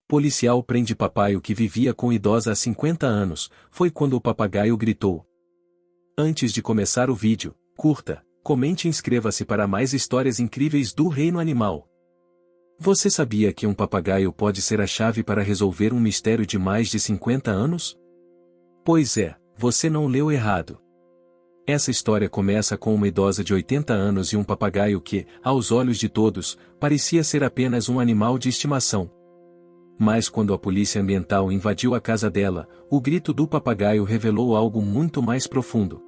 Policial prende papagaio que vivia com idosa há 50 anos, foi quando o papagaio gritou. Antes de começar o vídeo, curta, comente e inscreva-se para mais histórias incríveis do reino animal. Você sabia que um papagaio pode ser a chave para resolver um mistério de mais de 50 anos? Pois é, você não leu errado. Essa história começa com uma idosa de 80 anos e um papagaio que, aos olhos de todos, parecia ser apenas um animal de estimação. Mas quando a polícia ambiental invadiu a casa dela, o grito do papagaio revelou algo muito mais profundo.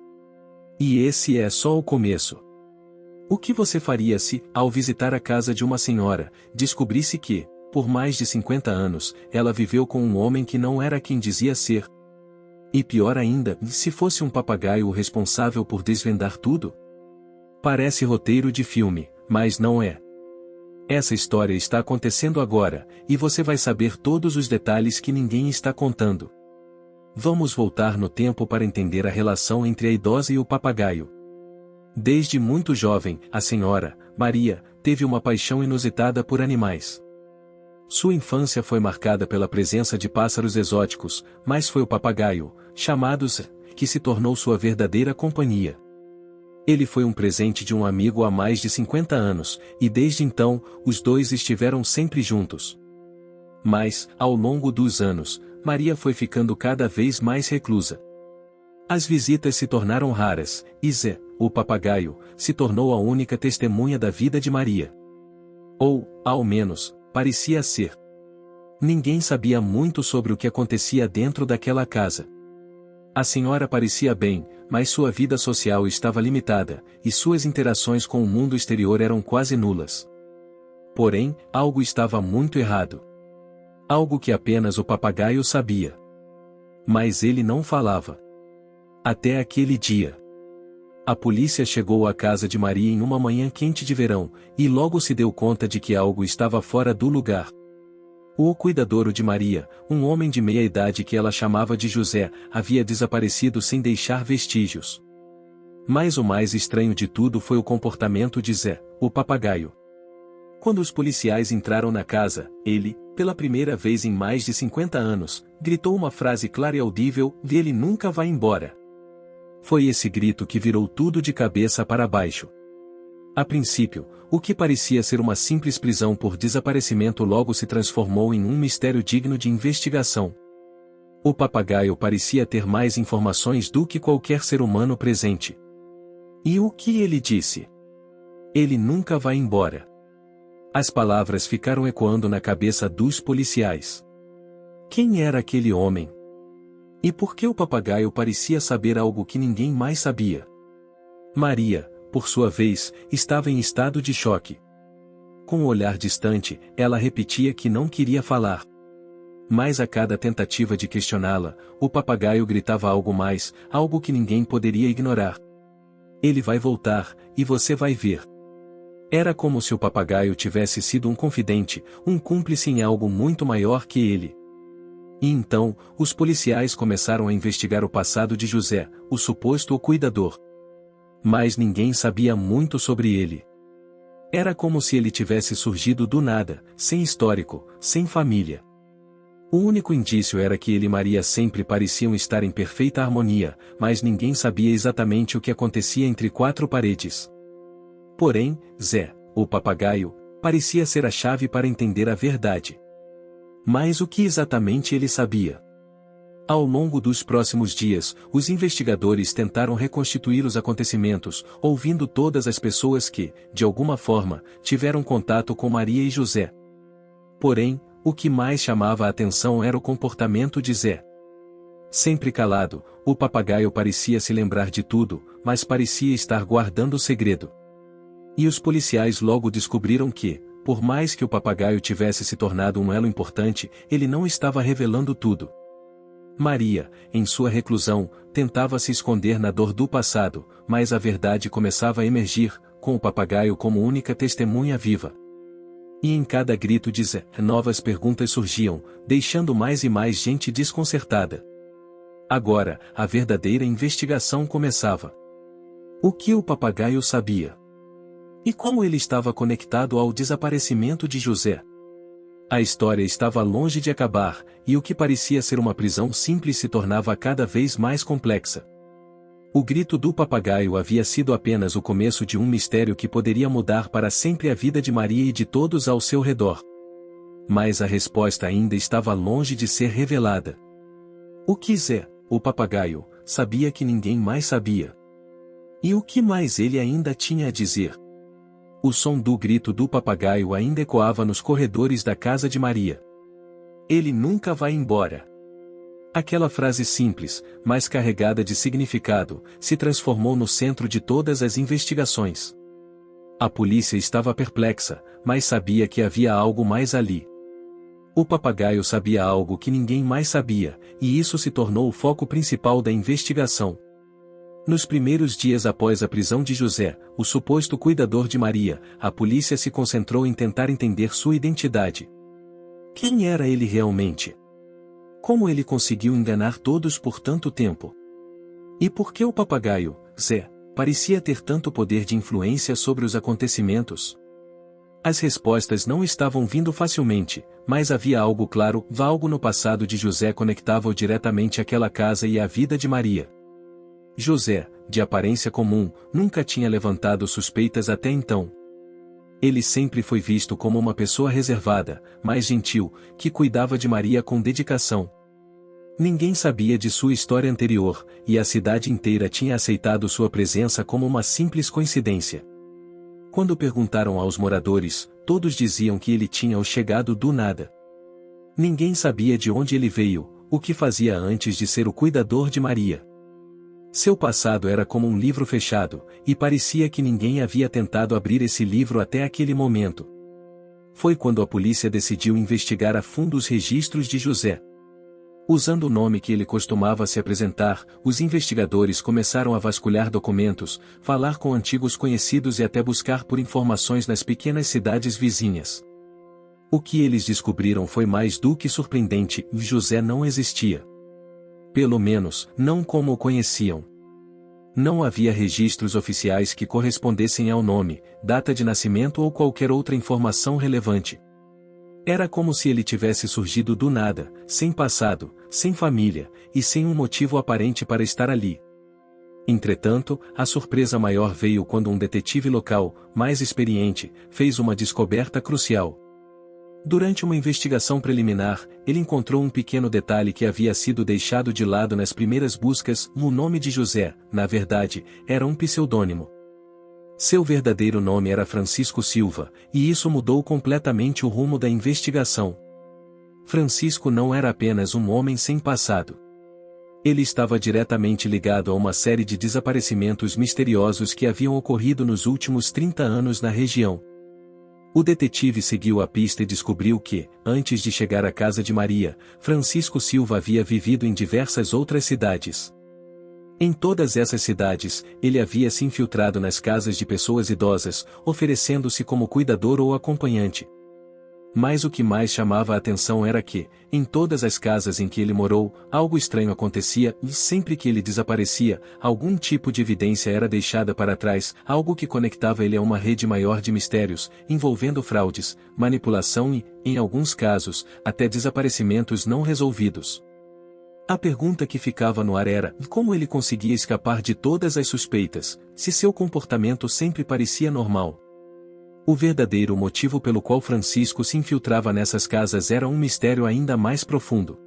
E esse é só o começo. O que você faria se, ao visitar a casa de uma senhora, descobrisse que, por mais de 50 anos, ela viveu com um homem que não era quem dizia ser? E pior ainda, se fosse um papagaio o responsável por desvendar tudo? Parece roteiro de filme, mas não é. Essa história está acontecendo agora, e você vai saber todos os detalhes que ninguém está contando. Vamos voltar no tempo para entender a relação entre a idosa e o papagaio. Desde muito jovem, a senhora, Maria, teve uma paixão inusitada por animais. Sua infância foi marcada pela presença de pássaros exóticos, mas foi o papagaio, chamado Zé, que se tornou sua verdadeira companhia. Ele foi um presente de um amigo há mais de 50 anos, e desde então, os dois estiveram sempre juntos. Mas, ao longo dos anos, Maria foi ficando cada vez mais reclusa. As visitas se tornaram raras, e Zé, o papagaio, se tornou a única testemunha da vida de Maria. Ou, ao menos, parecia ser. Ninguém sabia muito sobre o que acontecia dentro daquela casa. A senhora parecia bem, mas sua vida social estava limitada, e suas interações com o mundo exterior eram quase nulas. Porém, algo estava muito errado. Algo que apenas o papagaio sabia. Mas ele não falava. Até aquele dia. A polícia chegou à casa de Maria em uma manhã quente de verão, e logo se deu conta de que algo estava fora do lugar. O cuidador de Maria, um homem de meia idade que ela chamava de José, havia desaparecido sem deixar vestígios. Mas o mais estranho de tudo foi o comportamento de Zé, o papagaio. Quando os policiais entraram na casa, ele, pela primeira vez em mais de 50 anos, gritou uma frase clara e audível: "Ele nunca vai embora." Foi esse grito que virou tudo de cabeça para baixo. A princípio, o que parecia ser uma simples prisão por desaparecimento logo se transformou em um mistério digno de investigação. O papagaio parecia ter mais informações do que qualquer ser humano presente. E o que ele disse? Ele nunca vai embora. As palavras ficaram ecoando na cabeça dos policiais. Quem era aquele homem? E por que o papagaio parecia saber algo que ninguém mais sabia? Maria, por sua vez, estava em estado de choque. Com o olhar distante, ela repetia que não queria falar. Mas a cada tentativa de questioná-la, o papagaio gritava algo mais, algo que ninguém poderia ignorar. Ele vai voltar, e você vai ver. Era como se o papagaio tivesse sido um confidente, um cúmplice em algo muito maior que ele. E então, os policiais começaram a investigar o passado de José, o suposto cuidador. Mas ninguém sabia muito sobre ele. Era como se ele tivesse surgido do nada, sem histórico, sem família. O único indício era que ele e Maria sempre pareciam estar em perfeita harmonia, mas ninguém sabia exatamente o que acontecia entre quatro paredes. Porém, Zé, o papagaio, parecia ser a chave para entender a verdade. Mas o que exatamente ele sabia? Ao longo dos próximos dias, os investigadores tentaram reconstituir os acontecimentos, ouvindo todas as pessoas que, de alguma forma, tiveram contato com Maria e José. Porém, o que mais chamava a atenção era o comportamento de Zé. Sempre calado, o papagaio parecia se lembrar de tudo, mas parecia estar guardando o segredo. E os policiais logo descobriram que, por mais que o papagaio tivesse se tornado um elo importante, ele não estava revelando tudo. Maria, em sua reclusão, tentava se esconder na dor do passado, mas a verdade começava a emergir, com o papagaio como única testemunha viva. E em cada grito de Zé, novas perguntas surgiam, deixando mais e mais gente desconcertada. Agora, a verdadeira investigação começava. O que o papagaio sabia? E como ele estava conectado ao desaparecimento de José? A história estava longe de acabar, e o que parecia ser uma prisão simples se tornava cada vez mais complexa. O grito do papagaio havia sido apenas o começo de um mistério que poderia mudar para sempre a vida de Maria e de todos ao seu redor. Mas a resposta ainda estava longe de ser revelada. O que Zé, o papagaio, sabia que ninguém mais sabia? E o que mais ele ainda tinha a dizer? O som do grito do papagaio ainda ecoava nos corredores da casa de Maria. Ele nunca vai embora. Aquela frase simples, mas carregada de significado, se transformou no centro de todas as investigações. A polícia estava perplexa, mas sabia que havia algo mais ali. O papagaio sabia algo que ninguém mais sabia, e isso se tornou o foco principal da investigação. Nos primeiros dias após a prisão de José, o suposto cuidador de Maria, a polícia se concentrou em tentar entender sua identidade. Quem era ele realmente? Como ele conseguiu enganar todos por tanto tempo? E por que o papagaio, Zé, parecia ter tanto poder de influência sobre os acontecimentos? As respostas não estavam vindo facilmente, mas havia algo claro, algo no passado de José conectava-o diretamente àquela casa e à vida de Maria. José, de aparência comum, nunca tinha levantado suspeitas até então. Ele sempre foi visto como uma pessoa reservada, mas gentil, que cuidava de Maria com dedicação. Ninguém sabia de sua história anterior, e a cidade inteira tinha aceitado sua presença como uma simples coincidência. Quando perguntaram aos moradores, todos diziam que ele tinha chegado do nada. Ninguém sabia de onde ele veio, o que fazia antes de ser o cuidador de Maria. Seu passado era como um livro fechado, e parecia que ninguém havia tentado abrir esse livro até aquele momento. Foi quando a polícia decidiu investigar a fundo os registros de José. Usando o nome que ele costumava se apresentar, os investigadores começaram a vasculhar documentos, falar com antigos conhecidos e até buscar por informações nas pequenas cidades vizinhas. O que eles descobriram foi mais do que surpreendente: José não existia. Pelo menos, não como o conheciam. Não havia registros oficiais que correspondessem ao nome, data de nascimento ou qualquer outra informação relevante. Era como se ele tivesse surgido do nada, sem passado, sem família, e sem um motivo aparente para estar ali. Entretanto, a surpresa maior veio quando um detetive local, mais experiente, fez uma descoberta crucial. Durante uma investigação preliminar, ele encontrou um pequeno detalhe que havia sido deixado de lado nas primeiras buscas: o nome de José, na verdade, era um pseudônimo. Seu verdadeiro nome era Francisco Silva, e isso mudou completamente o rumo da investigação. Francisco não era apenas um homem sem passado. Ele estava diretamente ligado a uma série de desaparecimentos misteriosos que haviam ocorrido nos últimos 30 anos na região. O detetive seguiu a pista e descobriu que, antes de chegar à casa de Maria, Francisco Silva havia vivido em diversas outras cidades. Em todas essas cidades, ele havia se infiltrado nas casas de pessoas idosas, oferecendo-se como cuidador ou acompanhante. Mas o que mais chamava a atenção era que, em todas as casas em que ele morou, algo estranho acontecia, e sempre que ele desaparecia, algum tipo de evidência era deixada para trás, algo que conectava ele a uma rede maior de mistérios, envolvendo fraudes, manipulação e, em alguns casos, até desaparecimentos não resolvidos. A pergunta que ficava no ar era: como ele conseguia escapar de todas as suspeitas, se seu comportamento sempre parecia normal? O verdadeiro motivo pelo qual Francisco se infiltrava nessas casas era um mistério ainda mais profundo.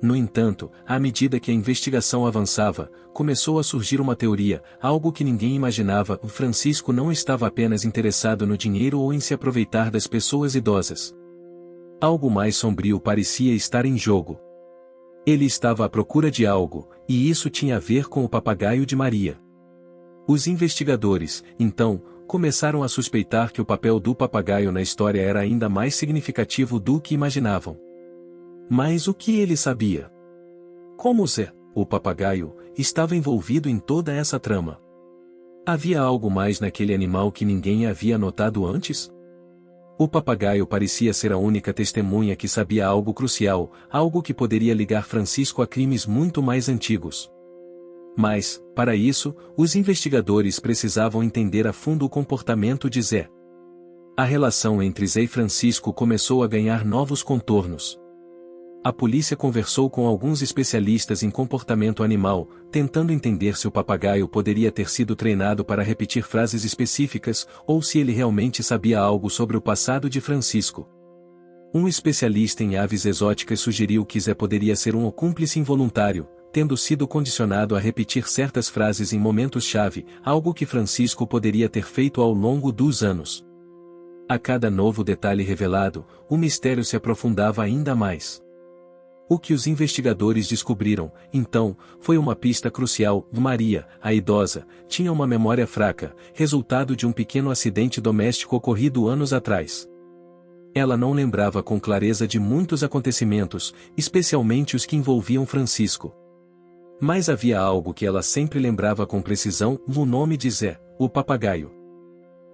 No entanto, à medida que a investigação avançava, começou a surgir uma teoria, algo que ninguém imaginava: o Francisco não estava apenas interessado no dinheiro ou em se aproveitar das pessoas idosas. Algo mais sombrio parecia estar em jogo. Ele estava à procura de algo, e isso tinha a ver com o papagaio de Maria. Os investigadores, então, começaram a suspeitar que o papel do papagaio na história era ainda mais significativo do que imaginavam. Mas o que ele sabia? Como Zé, o papagaio, estava envolvido em toda essa trama? Havia algo mais naquele animal que ninguém havia notado antes? O papagaio parecia ser a única testemunha que sabia algo crucial, algo que poderia ligar Francisco a crimes muito mais antigos. Mas, para isso, os investigadores precisavam entender a fundo o comportamento de Zé. A relação entre Zé e Francisco começou a ganhar novos contornos. A polícia conversou com alguns especialistas em comportamento animal, tentando entender se o papagaio poderia ter sido treinado para repetir frases específicas, ou se ele realmente sabia algo sobre o passado de Francisco. Um especialista em aves exóticas sugeriu que Zé poderia ser um cúmplice involuntário, tendo sido condicionado a repetir certas frases em momentos-chave, algo que Francisco poderia ter feito ao longo dos anos. A cada novo detalhe revelado, o mistério se aprofundava ainda mais. O que os investigadores descobriram, então, foi uma pista crucial. Maria, a idosa, tinha uma memória fraca, resultado de um pequeno acidente doméstico ocorrido anos atrás. Ela não lembrava com clareza de muitos acontecimentos, especialmente os que envolviam Francisco. Mas havia algo que ela sempre lembrava com precisão: o nome de Zé, o papagaio.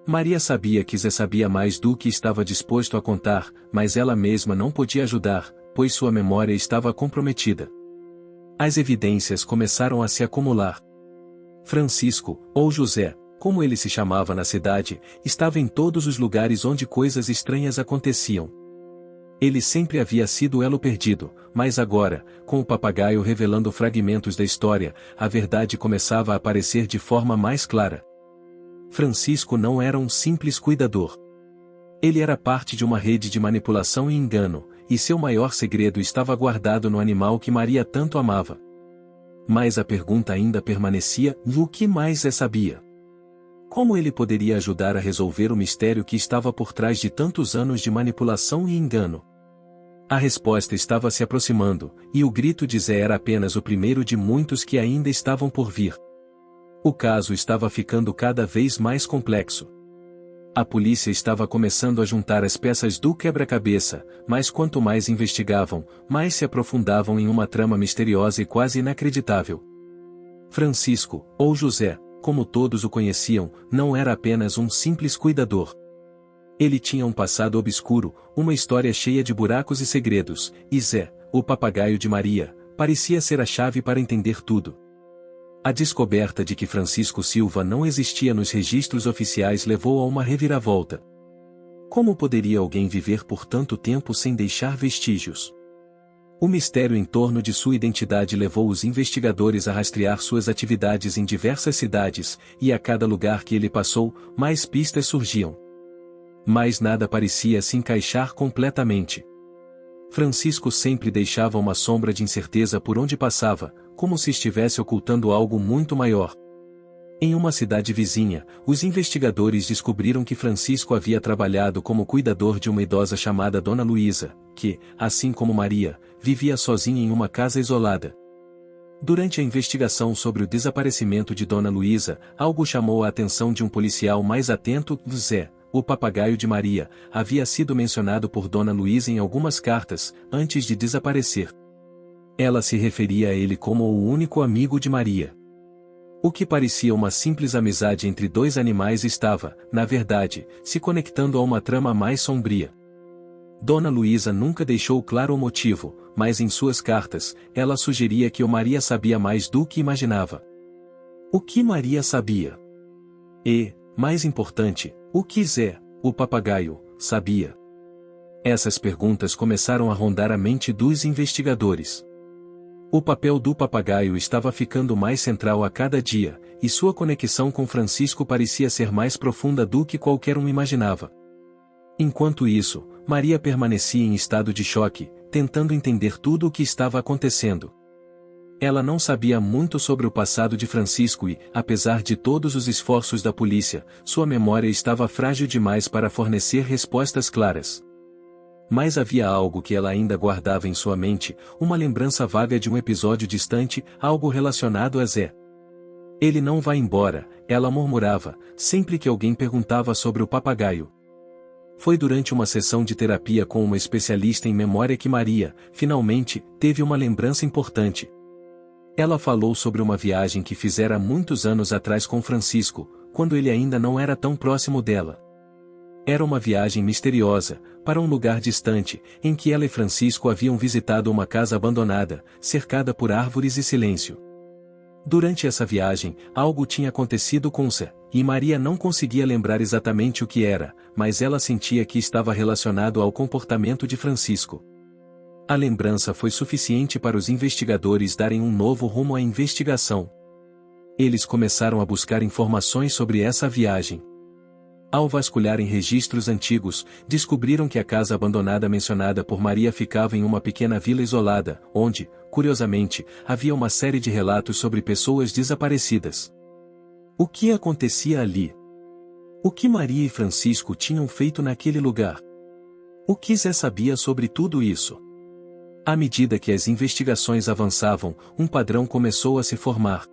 Maria sabia que Zé sabia mais do que estava disposto a contar, mas ela mesma não podia ajudar, pois sua memória estava comprometida. As evidências começaram a se acumular. Francisco, ou José, como ele se chamava na cidade, estava em todos os lugares onde coisas estranhas aconteciam. Ele sempre havia sido o elo perdido, mas agora, com o papagaio revelando fragmentos da história, a verdade começava a aparecer de forma mais clara. Francisco não era um simples cuidador. Ele era parte de uma rede de manipulação e engano, e seu maior segredo estava guardado no animal que Maria tanto amava. Mas a pergunta ainda permanecia: o que mais Zé sabia? Como ele poderia ajudar a resolver o mistério que estava por trás de tantos anos de manipulação e engano? A resposta estava se aproximando, e o grito de Zé era apenas o primeiro de muitos que ainda estavam por vir. O caso estava ficando cada vez mais complexo. A polícia estava começando a juntar as peças do quebra-cabeça, mas quanto mais investigavam, mais se aprofundavam em uma trama misteriosa e quase inacreditável. Francisco, ou José, como todos o conheciam, não era apenas um simples cuidador. Ele tinha um passado obscuro, uma história cheia de buracos e segredos, e Zé, o papagaio de Maria, parecia ser a chave para entender tudo. A descoberta de que Francisco Silva não existia nos registros oficiais levou a uma reviravolta. Como poderia alguém viver por tanto tempo sem deixar vestígios? O mistério em torno de sua identidade levou os investigadores a rastrear suas atividades em diversas cidades, e a cada lugar que ele passou, mais pistas surgiam. Mas nada parecia se encaixar completamente. Francisco sempre deixava uma sombra de incerteza por onde passava, como se estivesse ocultando algo muito maior. Em uma cidade vizinha, os investigadores descobriram que Francisco havia trabalhado como cuidador de uma idosa chamada Dona Luísa, que, assim como Maria, vivia sozinha em uma casa isolada. Durante a investigação sobre o desaparecimento de Dona Luísa, algo chamou a atenção de um policial mais atento: Zé, o papagaio de Maria, havia sido mencionado por Dona Luísa em algumas cartas, antes de desaparecer. Ela se referia a ele como o único amigo de Maria. O que parecia uma simples amizade entre dois animais estava, na verdade, se conectando a uma trama mais sombria. Dona Luísa nunca deixou claro o motivo, mas em suas cartas, ela sugeria que Maria sabia mais do que imaginava. O que Maria sabia? E, mais importante, o que Zé, o papagaio, sabia? Essas perguntas começaram a rondar a mente dos investigadores. O papel do papagaio estava ficando mais central a cada dia, e sua conexão com Francisco parecia ser mais profunda do que qualquer um imaginava. Enquanto isso, Maria permanecia em estado de choque, tentando entender tudo o que estava acontecendo. Ela não sabia muito sobre o passado de Francisco e, apesar de todos os esforços da polícia, sua memória estava frágil demais para fornecer respostas claras. Mas havia algo que ela ainda guardava em sua mente, uma lembrança vaga de um episódio distante, algo relacionado a Zé. Ele não vai embora, ela murmurava, sempre que alguém perguntava sobre o papagaio. Foi durante uma sessão de terapia com uma especialista em memória que Maria, finalmente, teve uma lembrança importante. Ela falou sobre uma viagem que fizera muitos anos atrás com Francisco, quando ele ainda não era tão próximo dela. Era uma viagem misteriosa, para um lugar distante, em que ela e Francisco haviam visitado uma casa abandonada, cercada por árvores e silêncio. Durante essa viagem, algo tinha acontecido com Zé, e Maria não conseguia lembrar exatamente o que era, mas ela sentia que estava relacionado ao comportamento de Francisco. A lembrança foi suficiente para os investigadores darem um novo rumo à investigação. Eles começaram a buscar informações sobre essa viagem. Ao vasculharem registros antigos, descobriram que a casa abandonada mencionada por Maria ficava em uma pequena vila isolada, onde, curiosamente, havia uma série de relatos sobre pessoas desaparecidas. O que acontecia ali? O que Maria e Francisco tinham feito naquele lugar? O que Zé sabia sobre tudo isso? À medida que as investigações avançavam, um padrão começou a se formar.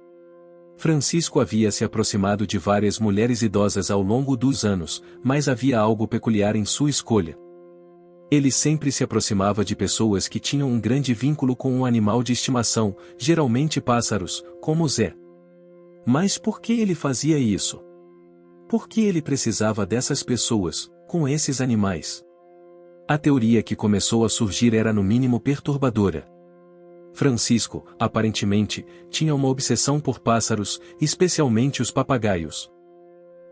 Francisco havia se aproximado de várias mulheres idosas ao longo dos anos, mas havia algo peculiar em sua escolha. Ele sempre se aproximava de pessoas que tinham um grande vínculo com um animal de estimação, geralmente pássaros, como Zé. Mas por que ele fazia isso? Por que ele precisava dessas pessoas, com esses animais? A teoria que começou a surgir era no mínimo perturbadora. Francisco, aparentemente, tinha uma obsessão por pássaros, especialmente os papagaios.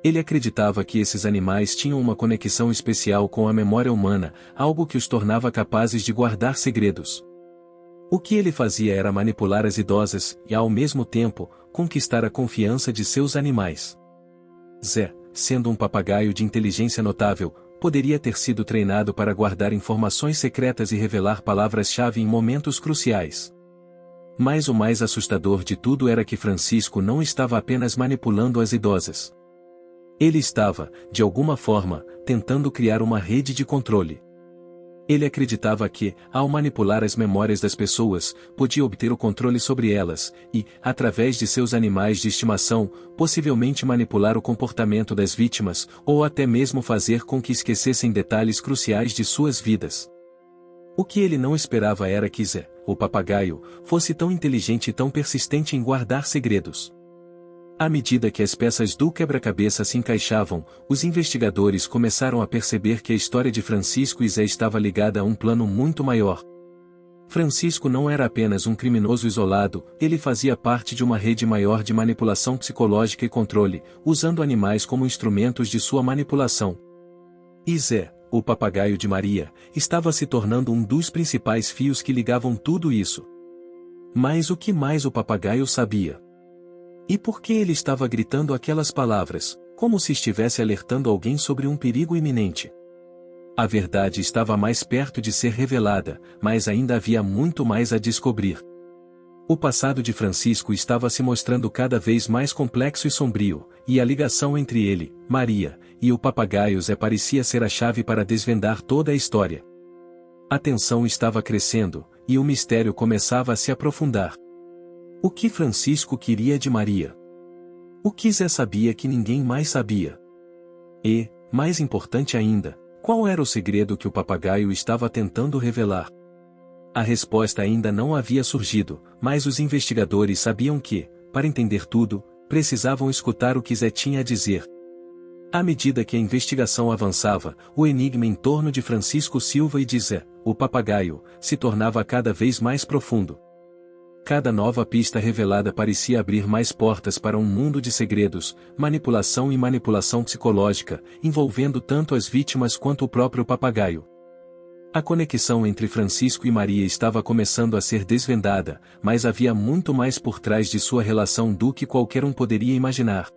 Ele acreditava que esses animais tinham uma conexão especial com a memória humana, algo que os tornava capazes de guardar segredos. O que ele fazia era manipular as idosas e, ao mesmo tempo, conquistar a confiança de seus animais. Zé, sendo um papagaio de inteligência notável, poderia ter sido treinado para guardar informações secretas e revelar palavras-chave em momentos cruciais. Mas o mais assustador de tudo era que Francisco não estava apenas manipulando as idosas. Ele estava, de alguma forma, tentando criar uma rede de controle. Ele acreditava que, ao manipular as memórias das pessoas, podia obter o controle sobre elas, e, através de seus animais de estimação, possivelmente manipular o comportamento das vítimas, ou até mesmo fazer com que esquecessem detalhes cruciais de suas vidas. O que ele não esperava era que Zé, o papagaio, fosse tão inteligente e tão persistente em guardar segredos. À medida que as peças do quebra-cabeça se encaixavam, os investigadores começaram a perceber que a história de Francisco e Zé estava ligada a um plano muito maior. Francisco não era apenas um criminoso isolado, ele fazia parte de uma rede maior de manipulação psicológica e controle, usando animais como instrumentos de sua manipulação. E Zé, o papagaio de Maria, estava se tornando um dos principais fios que ligavam tudo isso. Mas o que mais o papagaio sabia? E por que ele estava gritando aquelas palavras, como se estivesse alertando alguém sobre um perigo iminente? A verdade estava mais perto de ser revelada, mas ainda havia muito mais a descobrir. O passado de Francisco estava se mostrando cada vez mais complexo e sombrio, e a ligação entre ele, Maria, e o papagaio Zé parecia ser a chave para desvendar toda a história. A tensão estava crescendo, e o mistério começava a se aprofundar. O que Francisco queria de Maria? O que Zé sabia que ninguém mais sabia? E, mais importante ainda, qual era o segredo que o papagaio estava tentando revelar? A resposta ainda não havia surgido, mas os investigadores sabiam que, para entender tudo, precisavam escutar o que Zé tinha a dizer. À medida que a investigação avançava, o enigma em torno de Francisco Silva e de Zé, o papagaio, se tornava cada vez mais profundo. Cada nova pista revelada parecia abrir mais portas para um mundo de segredos, manipulação e manipulação psicológica, envolvendo tanto as vítimas quanto o próprio papagaio. A conexão entre Francisco e Maria estava começando a ser desvendada, mas havia muito mais por trás de sua relação do que qualquer um poderia imaginar.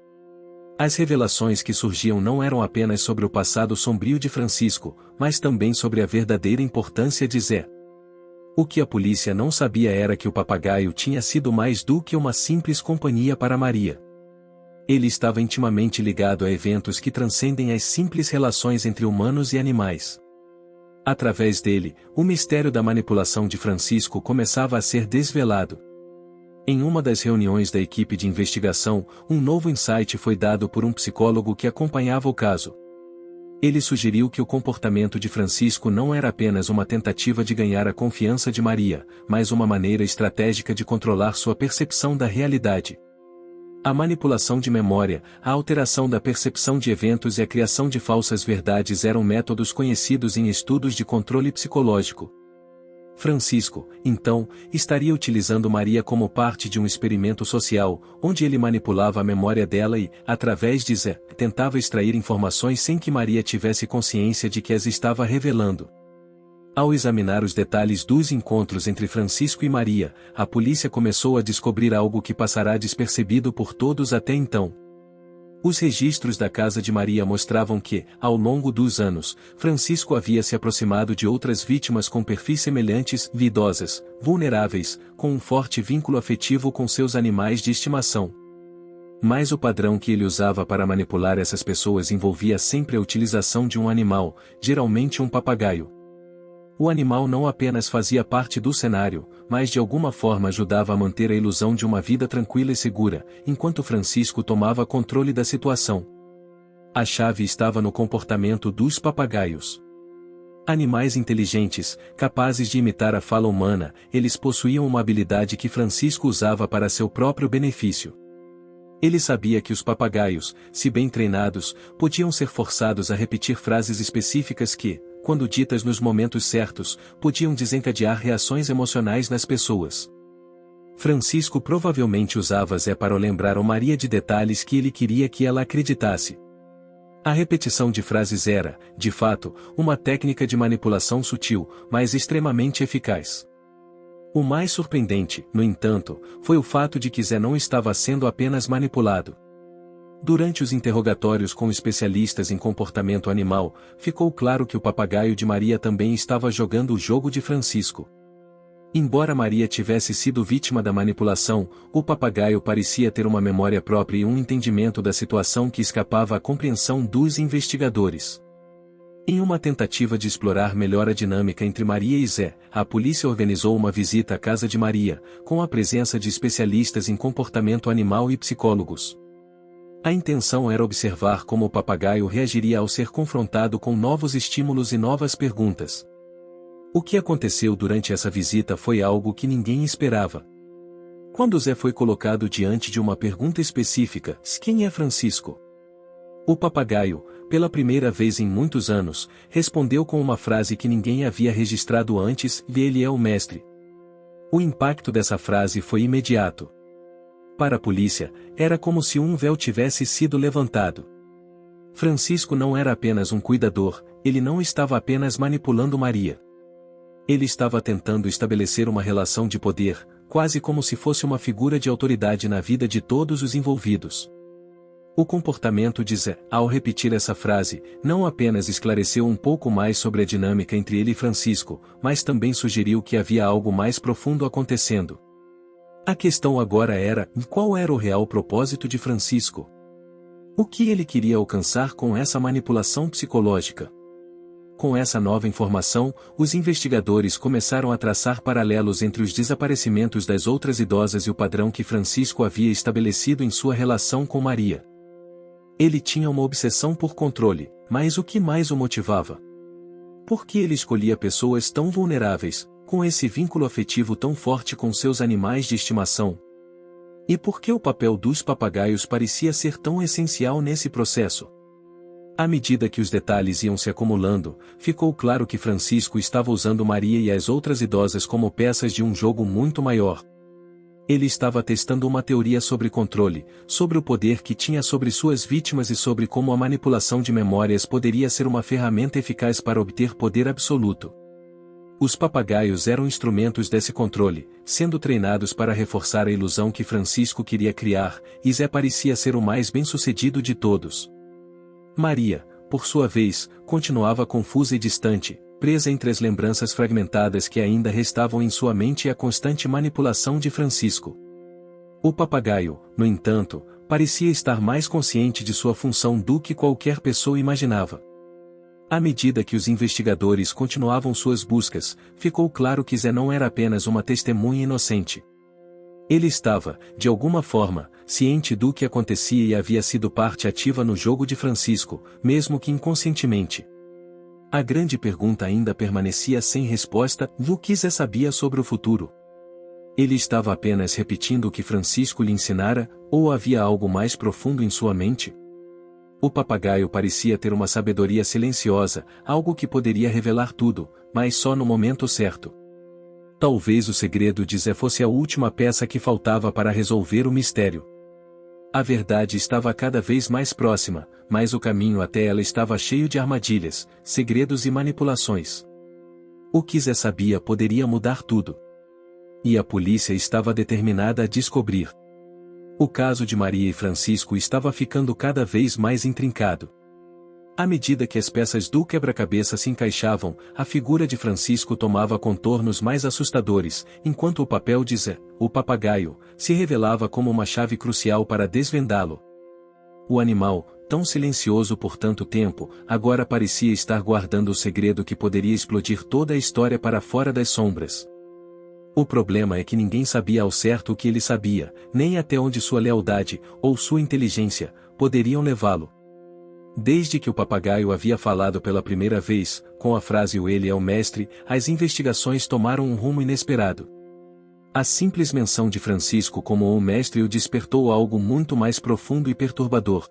As revelações que surgiam não eram apenas sobre o passado sombrio de Francisco, mas também sobre a verdadeira importância de Zé. O que a polícia não sabia era que o papagaio tinha sido mais do que uma simples companhia para Maria. Ele estava intimamente ligado a eventos que transcendem as simples relações entre humanos e animais. Através dele, o mistério da manipulação de Francisco começava a ser desvelado. Em uma das reuniões da equipe de investigação, um novo insight foi dado por um psicólogo que acompanhava o caso. Ele sugeriu que o comportamento de Francisco não era apenas uma tentativa de ganhar a confiança de Maria, mas uma maneira estratégica de controlar sua percepção da realidade. A manipulação de memória, a alteração da percepção de eventos e a criação de falsas verdades eram métodos conhecidos em estudos de controle psicológico. Francisco, então, estaria utilizando Maria como parte de um experimento social, onde ele manipulava a memória dela e, através de Zé, tentava extrair informações sem que Maria tivesse consciência de que as estava revelando. Ao examinar os detalhes dos encontros entre Francisco e Maria, a polícia começou a descobrir algo que passará despercebido por todos até então. Os registros da casa de Maria mostravam que, ao longo dos anos, Francisco havia se aproximado de outras vítimas com perfis semelhantes, idosas, vulneráveis, com um forte vínculo afetivo com seus animais de estimação. Mas o padrão que ele usava para manipular essas pessoas envolvia sempre a utilização de um animal, geralmente um papagaio. O animal não apenas fazia parte do cenário, mas de alguma forma ajudava a manter a ilusão de uma vida tranquila e segura, enquanto Francisco tomava controle da situação. A chave estava no comportamento dos papagaios. Animais inteligentes, capazes de imitar a fala humana, eles possuíam uma habilidade que Francisco usava para seu próprio benefício. Ele sabia que os papagaios, se bem treinados, podiam ser forçados a repetir frases específicas que, quando ditas nos momentos certos, podiam desencadear reações emocionais nas pessoas. Francisco provavelmente usava Zé para lembrar a Maria de detalhes que ele queria que ela acreditasse. A repetição de frases era, de fato, uma técnica de manipulação sutil, mas extremamente eficaz. O mais surpreendente, no entanto, foi o fato de que Zé não estava sendo apenas manipulado. Durante os interrogatórios com especialistas em comportamento animal, ficou claro que o papagaio de Maria também estava jogando o jogo de Francisco. Embora Maria tivesse sido vítima da manipulação, o papagaio parecia ter uma memória própria e um entendimento da situação que escapava à compreensão dos investigadores. Em uma tentativa de explorar melhor a dinâmica entre Maria e Zé, a polícia organizou uma visita à casa de Maria, com a presença de especialistas em comportamento animal e psicólogos. A intenção era observar como o papagaio reagiria ao ser confrontado com novos estímulos e novas perguntas. O que aconteceu durante essa visita foi algo que ninguém esperava. Quando Zé foi colocado diante de uma pergunta específica, quem é Francisco? O papagaio, pela primeira vez em muitos anos, respondeu com uma frase que ninguém havia registrado antes: ele é o mestre. O impacto dessa frase foi imediato. Para a polícia, era como se um véu tivesse sido levantado. Francisco não era apenas um cuidador, ele não estava apenas manipulando Maria. Ele estava tentando estabelecer uma relação de poder, quase como se fosse uma figura de autoridade na vida de todos os envolvidos. O comportamento de Zé, ao repetir essa frase, não apenas esclareceu um pouco mais sobre a dinâmica entre ele e Francisco, mas também sugeriu que havia algo mais profundo acontecendo. A questão agora era, qual era o real propósito de Francisco? O que ele queria alcançar com essa manipulação psicológica? Com essa nova informação, os investigadores começaram a traçar paralelos entre os desaparecimentos das outras idosas e o padrão que Francisco havia estabelecido em sua relação com Maria. Ele tinha uma obsessão por controle, mas o que mais o motivava? Por que ele escolhia pessoas tão vulneráveis, com esse vínculo afetivo tão forte com seus animais de estimação? E por que o papel dos papagaios parecia ser tão essencial nesse processo? À medida que os detalhes iam se acumulando, ficou claro que Francisco estava usando Maria e as outras idosas como peças de um jogo muito maior. Ele estava testando uma teoria sobre controle, sobre o poder que tinha sobre suas vítimas e sobre como a manipulação de memórias poderia ser uma ferramenta eficaz para obter poder absoluto. Os papagaios eram instrumentos desse controle, sendo treinados para reforçar a ilusão que Francisco queria criar, e Zé parecia ser o mais bem-sucedido de todos. Maria, por sua vez, continuava confusa e distante, presa entre as lembranças fragmentadas que ainda restavam em sua mente e a constante manipulação de Francisco. O papagaio, no entanto, parecia estar mais consciente de sua função do que qualquer pessoa imaginava. À medida que os investigadores continuavam suas buscas, ficou claro que Zé não era apenas uma testemunha inocente. Ele estava, de alguma forma, ciente do que acontecia e havia sido parte ativa no jogo de Francisco, mesmo que inconscientemente. A grande pergunta ainda permanecia sem resposta: o que Zé sabia sobre o futuro? Ele estava apenas repetindo o que Francisco lhe ensinara, ou havia algo mais profundo em sua mente? O papagaio parecia ter uma sabedoria silenciosa, algo que poderia revelar tudo, mas só no momento certo. Talvez o segredo de Zé fosse a última peça que faltava para resolver o mistério. A verdade estava cada vez mais próxima, mas o caminho até ela estava cheio de armadilhas, segredos e manipulações. O que Zé sabia poderia mudar tudo. E a polícia estava determinada a descobrir. O caso de Maria e Francisco estava ficando cada vez mais intrincado. À medida que as peças do quebra-cabeça se encaixavam, a figura de Francisco tomava contornos mais assustadores, enquanto o papel de Zé, o papagaio, se revelava como uma chave crucial para desvendá-lo. O animal, tão silencioso por tanto tempo, agora parecia estar guardando o segredo que poderia explodir toda a história para fora das sombras. O problema é que ninguém sabia ao certo o que ele sabia, nem até onde sua lealdade, ou sua inteligência, poderiam levá-lo. Desde que o papagaio havia falado pela primeira vez, com a frase "o ele é o mestre", as investigações tomaram um rumo inesperado. A simples menção de Francisco como o mestre o despertou algo muito mais profundo e perturbador.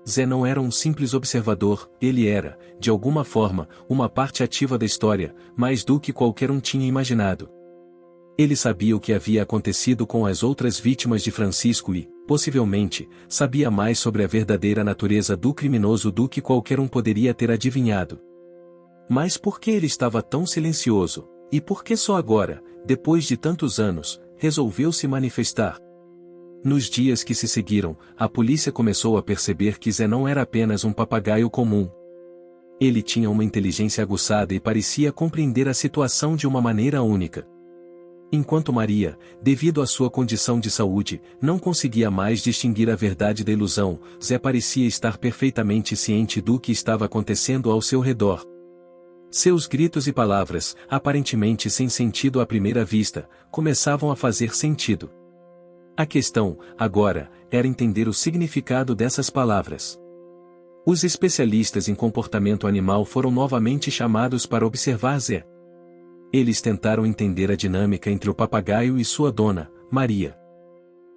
Zé não era um simples observador, ele era, de alguma forma, uma parte ativa da história, mais do que qualquer um tinha imaginado. Ele sabia o que havia acontecido com as outras vítimas de Francisco e, possivelmente, sabia mais sobre a verdadeira natureza do criminoso do que qualquer um poderia ter adivinhado. Mas por que ele estava tão silencioso? E por que só agora, depois de tantos anos, resolveu se manifestar? Nos dias que se seguiram, a polícia começou a perceber que Zé não era apenas um papagaio comum. Ele tinha uma inteligência aguçada e parecia compreender a situação de uma maneira única. Enquanto Maria, devido à sua condição de saúde, não conseguia mais distinguir a verdade da ilusão, Zé parecia estar perfeitamente ciente do que estava acontecendo ao seu redor. Seus gritos e palavras, aparentemente sem sentido à primeira vista, começavam a fazer sentido. A questão, agora, era entender o significado dessas palavras. Os especialistas em comportamento animal foram novamente chamados para observar Zé. Eles tentaram entender a dinâmica entre o papagaio e sua dona, Maria.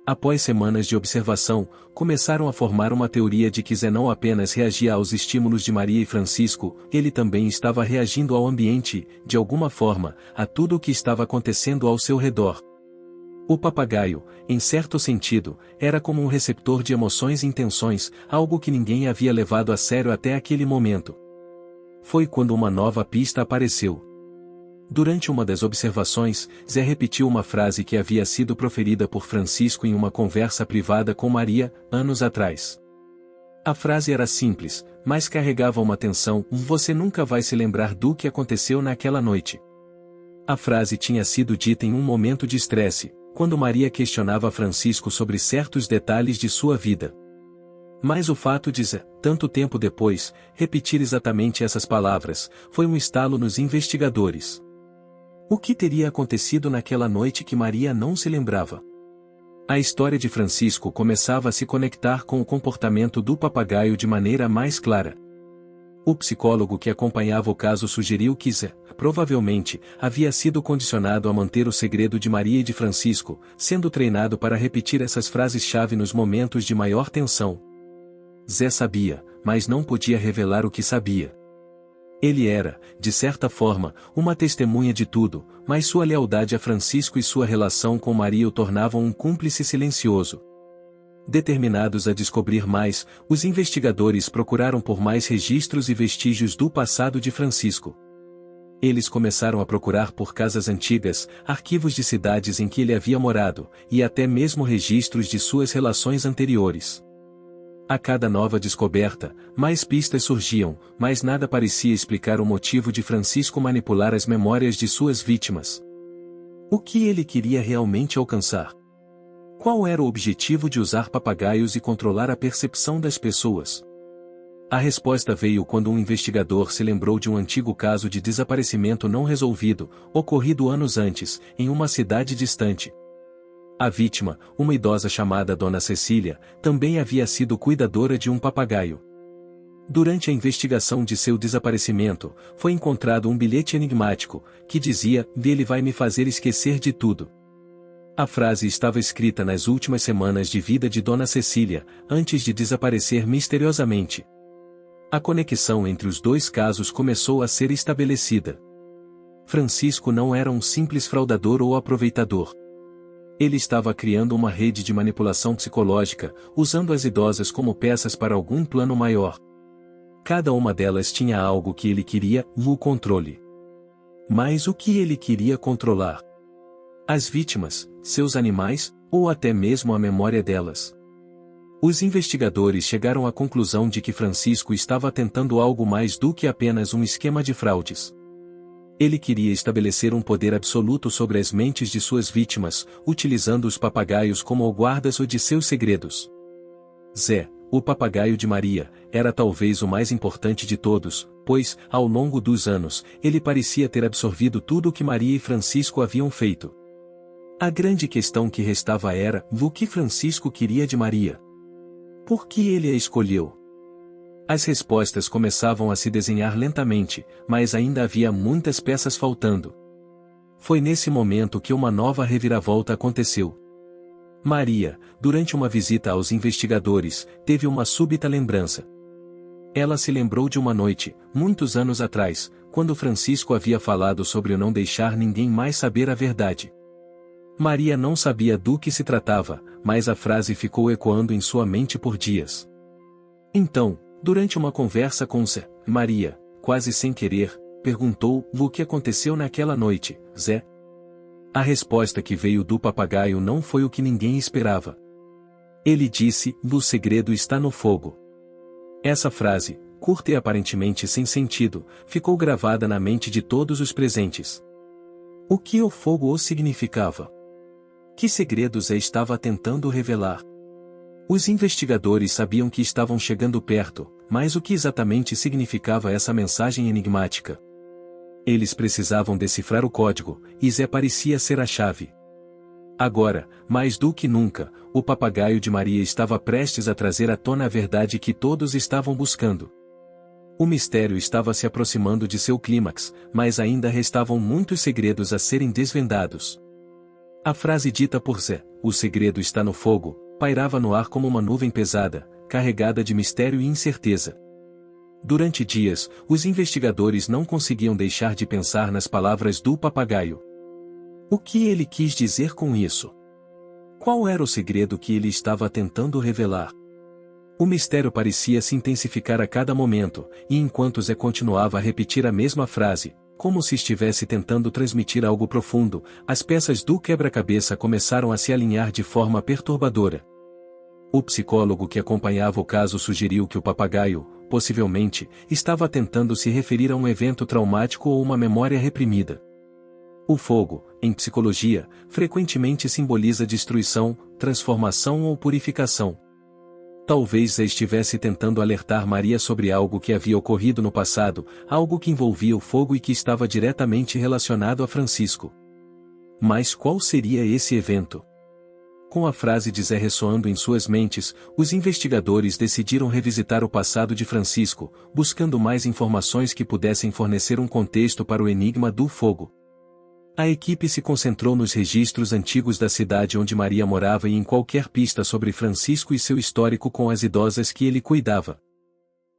Após semanas de observação, começaram a formar uma teoria de que Zé não apenas reagia aos estímulos de Maria e Francisco, ele também estava reagindo ao ambiente, de alguma forma, a tudo o que estava acontecendo ao seu redor. O papagaio, em certo sentido, era como um receptor de emoções e intenções, algo que ninguém havia levado a sério até aquele momento. Foi quando uma nova pista apareceu. Durante uma das observações, Zé repetiu uma frase que havia sido proferida por Francisco em uma conversa privada com Maria, anos atrás. A frase era simples, mas carregava uma tensão: "Você nunca vai se lembrar do que aconteceu naquela noite." A frase tinha sido dita em um momento de estresse, quando Maria questionava Francisco sobre certos detalhes de sua vida. Mas o fato de Zé, tanto tempo depois, repetir exatamente essas palavras, foi um estalo nos investigadores. O que teria acontecido naquela noite que Maria não se lembrava? A história de Francisco começava a se conectar com o comportamento do papagaio de maneira mais clara. O psicólogo que acompanhava o caso sugeriu que Zé, provavelmente, havia sido condicionado a manter o segredo de Maria e de Francisco, sendo treinado para repetir essas frases-chave nos momentos de maior tensão. Zé sabia, mas não podia revelar o que sabia. Ele era, de certa forma, uma testemunha de tudo, mas sua lealdade a Francisco e sua relação com Maria o tornavam um cúmplice silencioso. Determinados a descobrir mais, os investigadores procuraram por mais registros e vestígios do passado de Francisco. Eles começaram a procurar por casas antigas, arquivos de cidades em que ele havia morado, e até mesmo registros de suas relações anteriores. A cada nova descoberta, mais pistas surgiam, mas nada parecia explicar o motivo de Francisco manipular as memórias de suas vítimas. O que ele queria realmente alcançar? Qual era o objetivo de usar papagaios e controlar a percepção das pessoas? A resposta veio quando um investigador se lembrou de um antigo caso de desaparecimento não resolvido, ocorrido anos antes, em uma cidade distante. A vítima, uma idosa chamada Dona Cecília, também havia sido cuidadora de um papagaio. Durante a investigação de seu desaparecimento, foi encontrado um bilhete enigmático, que dizia: "Ele vai me fazer esquecer de tudo." A frase estava escrita nas últimas semanas de vida de Dona Cecília, antes de desaparecer misteriosamente. A conexão entre os dois casos começou a ser estabelecida. Francisco não era um simples fraudador ou aproveitador. Ele estava criando uma rede de manipulação psicológica, usando as idosas como peças para algum plano maior. Cada uma delas tinha algo que ele queria, o controle. Mas o que ele queria controlar? As vítimas, seus animais, ou até mesmo a memória delas. Os investigadores chegaram à conclusão de que Francisco estava tentando algo mais do que apenas um esquema de fraudes. Ele queria estabelecer um poder absoluto sobre as mentes de suas vítimas, utilizando os papagaios como guardas de seus segredos. Zé, o papagaio de Maria, era talvez o mais importante de todos, pois, ao longo dos anos, ele parecia ter absorvido tudo o que Maria e Francisco haviam feito. A grande questão que restava era o que Francisco queria de Maria. Por que ele a escolheu? As respostas começavam a se desenhar lentamente, mas ainda havia muitas peças faltando. Foi nesse momento que uma nova reviravolta aconteceu. Maria, durante uma visita aos investigadores, teve uma súbita lembrança. Ela se lembrou de uma noite, muitos anos atrás, quando Francisco havia falado sobre o não deixar ninguém mais saber a verdade. Maria não sabia do que se tratava, mas a frase ficou ecoando em sua mente por dias. Então, durante uma conversa com Zé, Maria, quase sem querer, perguntou o que aconteceu naquela noite, Zé. A resposta que veio do papagaio não foi o que ninguém esperava. Ele disse, o segredo está no fogo. Essa frase, curta e aparentemente sem sentido, ficou gravada na mente de todos os presentes. O que o fogo significava? Que segredos estava tentando revelar? Os investigadores sabiam que estavam chegando perto, mas o que exatamente significava essa mensagem enigmática? Eles precisavam decifrar o código, e Zé parecia ser a chave. Agora, mais do que nunca, o papagaio de Maria estava prestes a trazer à tona a verdade que todos estavam buscando. O mistério estava se aproximando de seu clímax, mas ainda restavam muitos segredos a serem desvendados. A frase dita por Zé, o segredo está no fogo, pairava no ar como uma nuvem pesada, carregada de mistério e incerteza. Durante dias, os investigadores não conseguiam deixar de pensar nas palavras do papagaio. O que ele quis dizer com isso? Qual era o segredo que ele estava tentando revelar? O mistério parecia se intensificar a cada momento, e enquanto Zé continuava a repetir a mesma frase, como se estivesse tentando transmitir algo profundo, as peças do quebra-cabeça começaram a se alinhar de forma perturbadora. O psicólogo que acompanhava o caso sugeriu que o papagaio, possivelmente, estava tentando se referir a um evento traumático ou uma memória reprimida. O fogo, em psicologia, frequentemente simboliza destruição, transformação ou purificação. Talvez estivesse tentando alertar Maria sobre algo que havia ocorrido no passado, algo que envolvia o fogo e que estava diretamente relacionado a Francisco. Mas qual seria esse evento? Com a frase de Zé ressoando em suas mentes, os investigadores decidiram revisitar o passado de Francisco, buscando mais informações que pudessem fornecer um contexto para o enigma do fogo. A equipe se concentrou nos registros antigos da cidade onde Maria morava e em qualquer pista sobre Francisco e seu histórico com as idosas que ele cuidava.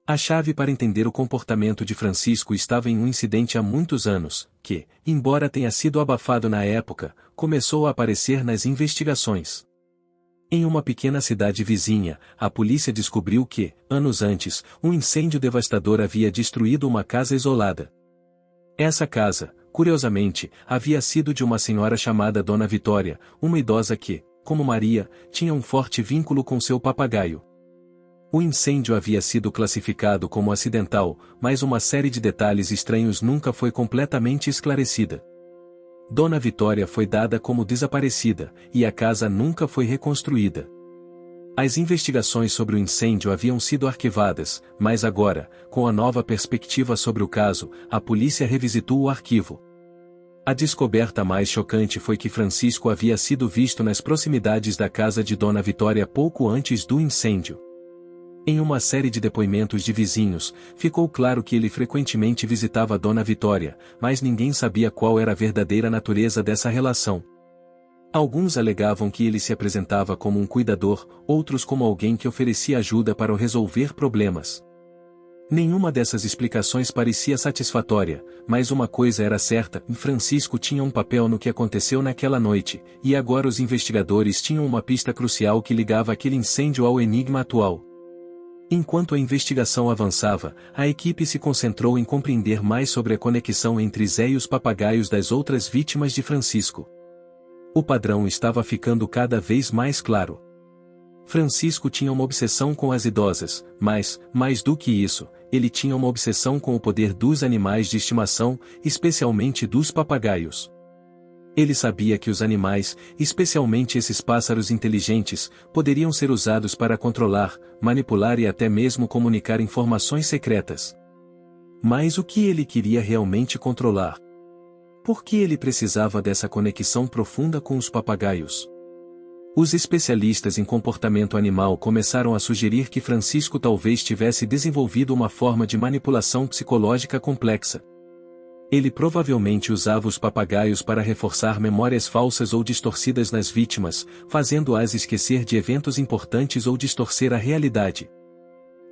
A chave para entender o comportamento de Francisco estava em um incidente há muitos anos, que, embora tenha sido abafado na época, começou a aparecer nas investigações. Em uma pequena cidade vizinha, a polícia descobriu que, anos antes, um incêndio devastador havia destruído uma casa isolada. Essa casa, curiosamente, havia sido de uma senhora chamada Dona Vitória, uma idosa que, como Maria, tinha um forte vínculo com seu papagaio. O incêndio havia sido classificado como acidental, mas uma série de detalhes estranhos nunca foi completamente esclarecida. Dona Vitória foi dada como desaparecida, e a casa nunca foi reconstruída. As investigações sobre o incêndio haviam sido arquivadas, mas agora, com a nova perspectiva sobre o caso, a polícia revisitou o arquivo. A descoberta mais chocante foi que Francisco havia sido visto nas proximidades da casa de Dona Vitória pouco antes do incêndio. Em uma série de depoimentos de vizinhos, ficou claro que ele frequentemente visitava Dona Vitória, mas ninguém sabia qual era a verdadeira natureza dessa relação. Alguns alegavam que ele se apresentava como um cuidador, outros como alguém que oferecia ajuda para resolver problemas. Nenhuma dessas explicações parecia satisfatória, mas uma coisa era certa: Francisco tinha um papel no que aconteceu naquela noite, e agora os investigadores tinham uma pista crucial que ligava aquele incêndio ao enigma atual. Enquanto a investigação avançava, a equipe se concentrou em compreender mais sobre a conexão entre Zé e os papagaios das outras vítimas de Francisco. O padrão estava ficando cada vez mais claro. Francisco tinha uma obsessão com as idosas, mas, mais do que isso, ele tinha uma obsessão com o poder dos animais de estimação, especialmente dos papagaios. Ele sabia que os animais, especialmente esses pássaros inteligentes, poderiam ser usados para controlar, manipular e até mesmo comunicar informações secretas. Mas o que ele queria realmente controlar? Por que ele precisava dessa conexão profunda com os papagaios? Os especialistas em comportamento animal começaram a sugerir que Francisco talvez tivesse desenvolvido uma forma de manipulação psicológica complexa. Ele provavelmente usava os papagaios para reforçar memórias falsas ou distorcidas nas vítimas, fazendo-as esquecer de eventos importantes ou distorcer a realidade.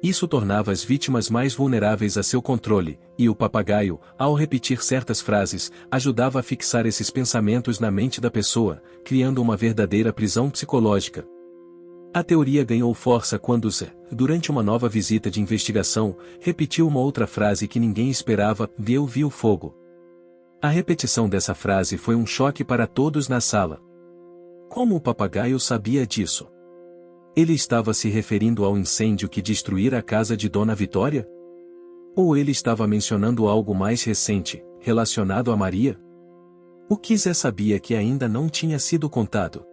Isso tornava as vítimas mais vulneráveis a seu controle, e o papagaio, ao repetir certas frases, ajudava a fixar esses pensamentos na mente da pessoa, criando uma verdadeira prisão psicológica. A teoria ganhou força quando Zé, durante uma nova visita de investigação, repetiu uma outra frase que ninguém esperava: "Eu vi o fogo". A repetição dessa frase foi um choque para todos na sala. Como o papagaio sabia disso? Ele estava se referindo ao incêndio que destruíra a casa de Dona Vitória? Ou ele estava mencionando algo mais recente, relacionado a Maria? O que Zé sabia que ainda não tinha sido contado?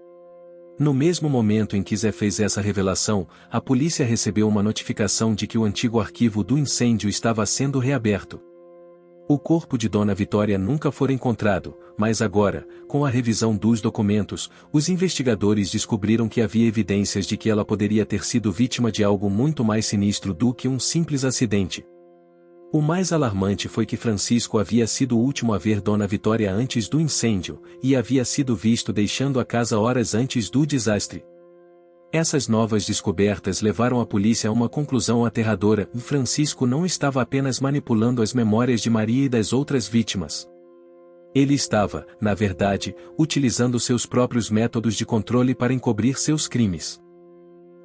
No mesmo momento em que Zé fez essa revelação, a polícia recebeu uma notificação de que o antigo arquivo do incêndio estava sendo reaberto. O corpo de Dona Vitória nunca fora encontrado, mas agora, com a revisão dos documentos, os investigadores descobriram que havia evidências de que ela poderia ter sido vítima de algo muito mais sinistro do que um simples acidente. O mais alarmante foi que Francisco havia sido o último a ver Dona Vitória antes do incêndio, e havia sido visto deixando a casa horas antes do desastre. Essas novas descobertas levaram a polícia a uma conclusão aterradora: Francisco não estava apenas manipulando as memórias de Maria e das outras vítimas. Ele estava, na verdade, utilizando seus próprios métodos de controle para encobrir seus crimes.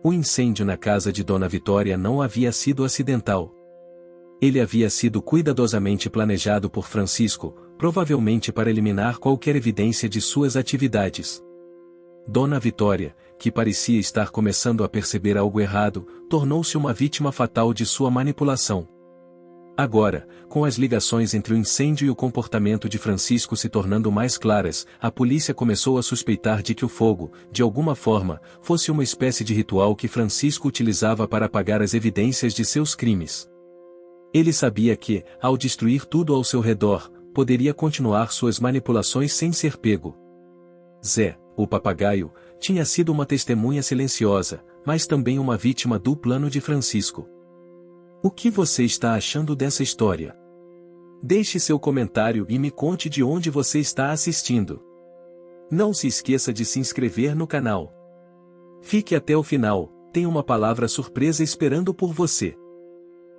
O incêndio na casa de Dona Vitória não havia sido acidental. Ele havia sido cuidadosamente planejado por Francisco, provavelmente para eliminar qualquer evidência de suas atividades. Dona Vitória, que parecia estar começando a perceber algo errado, tornou-se uma vítima fatal de sua manipulação. Agora, com as ligações entre o incêndio e o comportamento de Francisco se tornando mais claras, a polícia começou a suspeitar de que o fogo, de alguma forma, fosse uma espécie de ritual que Francisco utilizava para apagar as evidências de seus crimes. Ele sabia que, ao destruir tudo ao seu redor, poderia continuar suas manipulações sem ser pego. Zé, o papagaio, tinha sido uma testemunha silenciosa, mas também uma vítima do plano de Francisco. O que você está achando dessa história? Deixe seu comentário e me conte de onde você está assistindo. Não se esqueça de se inscrever no canal. Fique até o final, tem uma palavra surpresa esperando por você.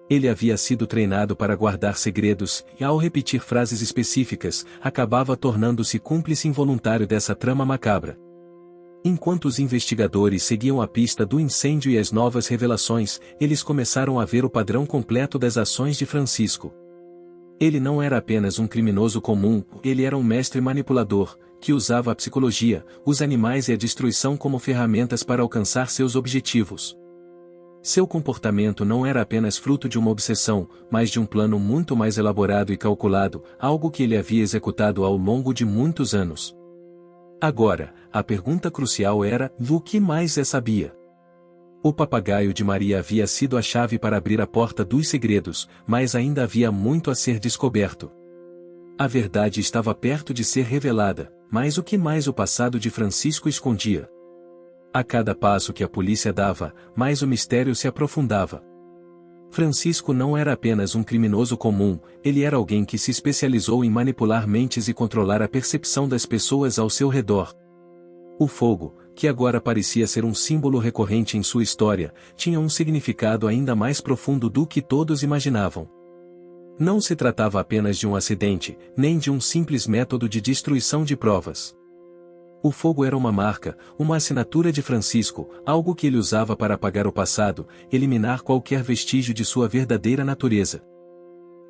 Ele havia sido treinado para guardar segredos, e ao repetir frases específicas, acabava tornando-se cúmplice involuntário dessa trama macabra. Enquanto os investigadores seguiam a pista do incêndio e as novas revelações, eles começaram a ver o padrão completo das ações de Francisco. Ele não era apenas um criminoso comum, ele era um mestre manipulador, que usava a psicologia, os animais e a destruição como ferramentas para alcançar seus objetivos. Seu comportamento não era apenas fruto de uma obsessão, mas de um plano muito mais elaborado e calculado, algo que ele havia executado ao longo de muitos anos. Agora, a pergunta crucial era: o que mais Zé sabia? O papagaio de Maria havia sido a chave para abrir a porta dos segredos, mas ainda havia muito a ser descoberto. A verdade estava perto de ser revelada, mas o que mais o passado de Francisco escondia? A cada passo que a polícia dava, mais o mistério se aprofundava. Francisco não era apenas um criminoso comum, ele era alguém que se especializou em manipular mentes e controlar a percepção das pessoas ao seu redor. O fogo, que agora parecia ser um símbolo recorrente em sua história, tinha um significado ainda mais profundo do que todos imaginavam. Não se tratava apenas de um acidente, nem de um simples método de destruição de provas. O fogo era uma marca, uma assinatura de Francisco, algo que ele usava para apagar o passado, eliminar qualquer vestígio de sua verdadeira natureza.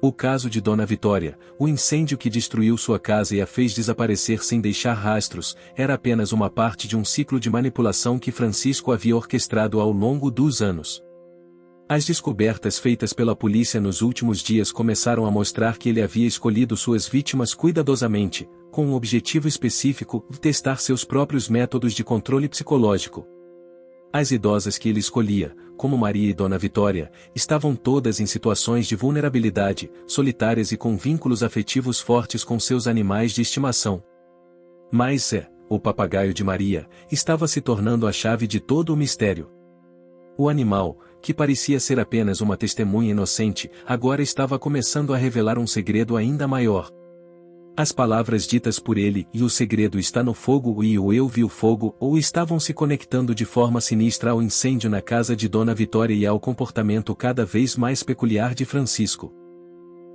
O caso de Dona Vitória, o incêndio que destruiu sua casa e a fez desaparecer sem deixar rastros, era apenas uma parte de um ciclo de manipulação que Francisco havia orquestrado ao longo dos anos. As descobertas feitas pela polícia nos últimos dias começaram a mostrar que ele havia escolhido suas vítimas cuidadosamente, com um objetivo específico: testar seus próprios métodos de controle psicológico. As idosas que ele escolhia, como Maria e Dona Vitória, estavam todas em situações de vulnerabilidade, solitárias e com vínculos afetivos fortes com seus animais de estimação. Mas o papagaio de Maria, estava se tornando a chave de todo o mistério. O animal, que parecia ser apenas uma testemunha inocente, agora estava começando a revelar um segredo ainda maior. As palavras ditas por ele, "e o segredo está no fogo" e "o eu vi o fogo", ou estavam se conectando de forma sinistra ao incêndio na casa de Dona Vitória e ao comportamento cada vez mais peculiar de Francisco.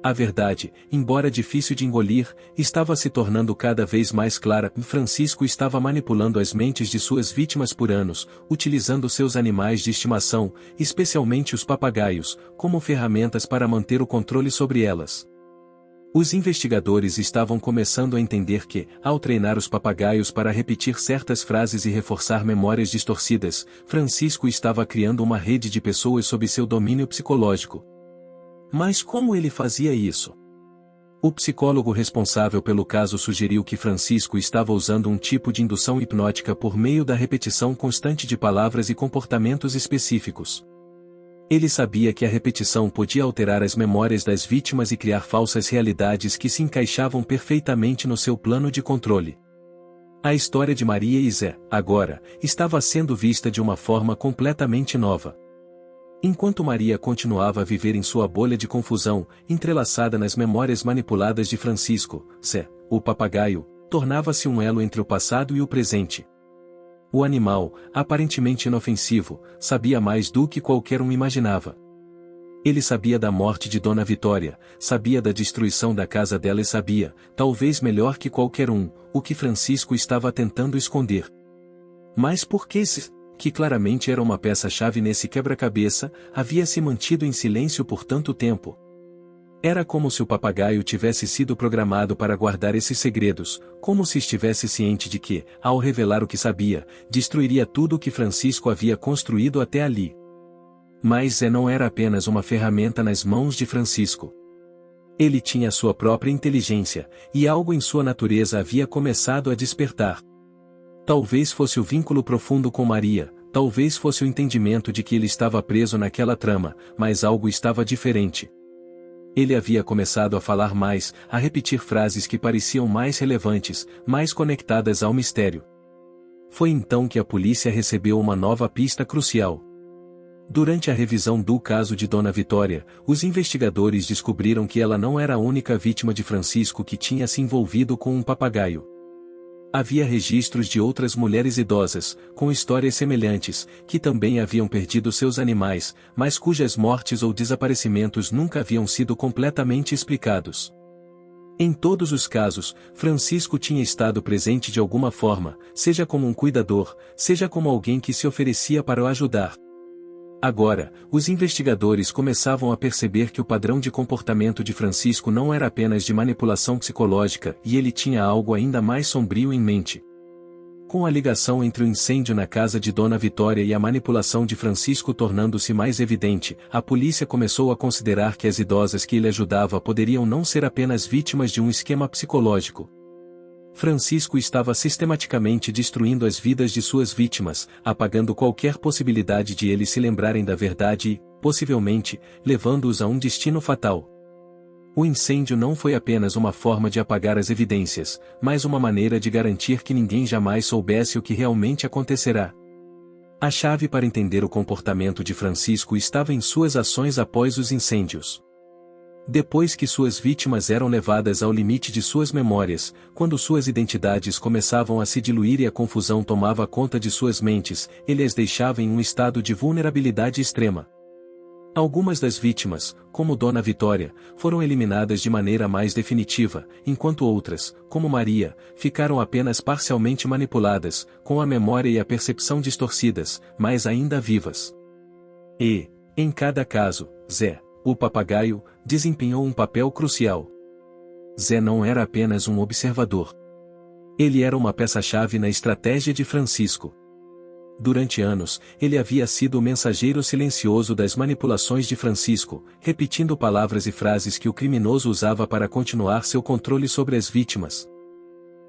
A verdade, embora difícil de engolir, estava se tornando cada vez mais clara. Francisco estava manipulando as mentes de suas vítimas por anos, utilizando seus animais de estimação, especialmente os papagaios, como ferramentas para manter o controle sobre elas. Os investigadores estavam começando a entender que, ao treinar os papagaios para repetir certas frases e reforçar memórias distorcidas, Francisco estava criando uma rede de pessoas sob seu domínio psicológico. Mas como ele fazia isso? O psicólogo responsável pelo caso sugeriu que Francisco estava usando um tipo de indução hipnótica por meio da repetição constante de palavras e comportamentos específicos. Ele sabia que a repetição podia alterar as memórias das vítimas e criar falsas realidades que se encaixavam perfeitamente no seu plano de controle. A história de Maria e Zé, agora, estava sendo vista de uma forma completamente nova. Enquanto Maria continuava a viver em sua bolha de confusão, entrelaçada nas memórias manipuladas de Francisco, Zé, o papagaio, tornava-se um elo entre o passado e o presente. O animal, aparentemente inofensivo, sabia mais do que qualquer um imaginava. Ele sabia da morte de Dona Vitória, sabia da destruição da casa dela e sabia, talvez melhor que qualquer um, o que Francisco estava tentando esconder. Mas por que esse, que claramente era uma peça-chave nesse quebra-cabeça, havia se mantido em silêncio por tanto tempo? Era como se o papagaio tivesse sido programado para guardar esses segredos, como se estivesse ciente de que, ao revelar o que sabia, destruiria tudo o que Francisco havia construído até ali. Mas Zé não era apenas uma ferramenta nas mãos de Francisco. Ele tinha sua própria inteligência, e algo em sua natureza havia começado a despertar. Talvez fosse o vínculo profundo com Maria, talvez fosse o entendimento de que ele estava preso naquela trama, mas algo estava diferente. Ele havia começado a falar mais, a repetir frases que pareciam mais relevantes, mais conectadas ao mistério. Foi então que a polícia recebeu uma nova pista crucial. Durante a revisão do caso de Dona Vitória, os investigadores descobriram que ela não era a única vítima de Francisco que tinha se envolvido com um papagaio. Havia registros de outras mulheres idosas, com histórias semelhantes, que também haviam perdido seus animais, mas cujas mortes ou desaparecimentos nunca haviam sido completamente explicados. Em todos os casos, Francisco tinha estado presente de alguma forma, seja como um cuidador, seja como alguém que se oferecia para o ajudar. Agora, os investigadores começavam a perceber que o padrão de comportamento de Francisco não era apenas de manipulação psicológica, e ele tinha algo ainda mais sombrio em mente. Com a ligação entre o incêndio na casa de Dona Vitória e a manipulação de Francisco tornando-se mais evidente, a polícia começou a considerar que as idosas que ele ajudava poderiam não ser apenas vítimas de um esquema psicológico. Francisco estava sistematicamente destruindo as vidas de suas vítimas, apagando qualquer possibilidade de eles se lembrarem da verdade e, possivelmente, levando-os a um destino fatal. O incêndio não foi apenas uma forma de apagar as evidências, mas uma maneira de garantir que ninguém jamais soubesse o que realmente acontecerá. A chave para entender o comportamento de Francisco estava em suas ações após os incêndios. Depois que suas vítimas eram levadas ao limite de suas memórias, quando suas identidades começavam a se diluir e a confusão tomava conta de suas mentes, ele as deixava em um estado de vulnerabilidade extrema. Algumas das vítimas, como Dona Vitória, foram eliminadas de maneira mais definitiva, enquanto outras, como Maria, ficaram apenas parcialmente manipuladas, com a memória e a percepção distorcidas, mas ainda vivas. E, em cada caso, Zé, o papagaio, desempenhou um papel crucial. Zé não era apenas um observador. Ele era uma peça-chave na estratégia de Francisco. Durante anos, ele havia sido o mensageiro silencioso das manipulações de Francisco, repetindo palavras e frases que o criminoso usava para continuar seu controle sobre as vítimas.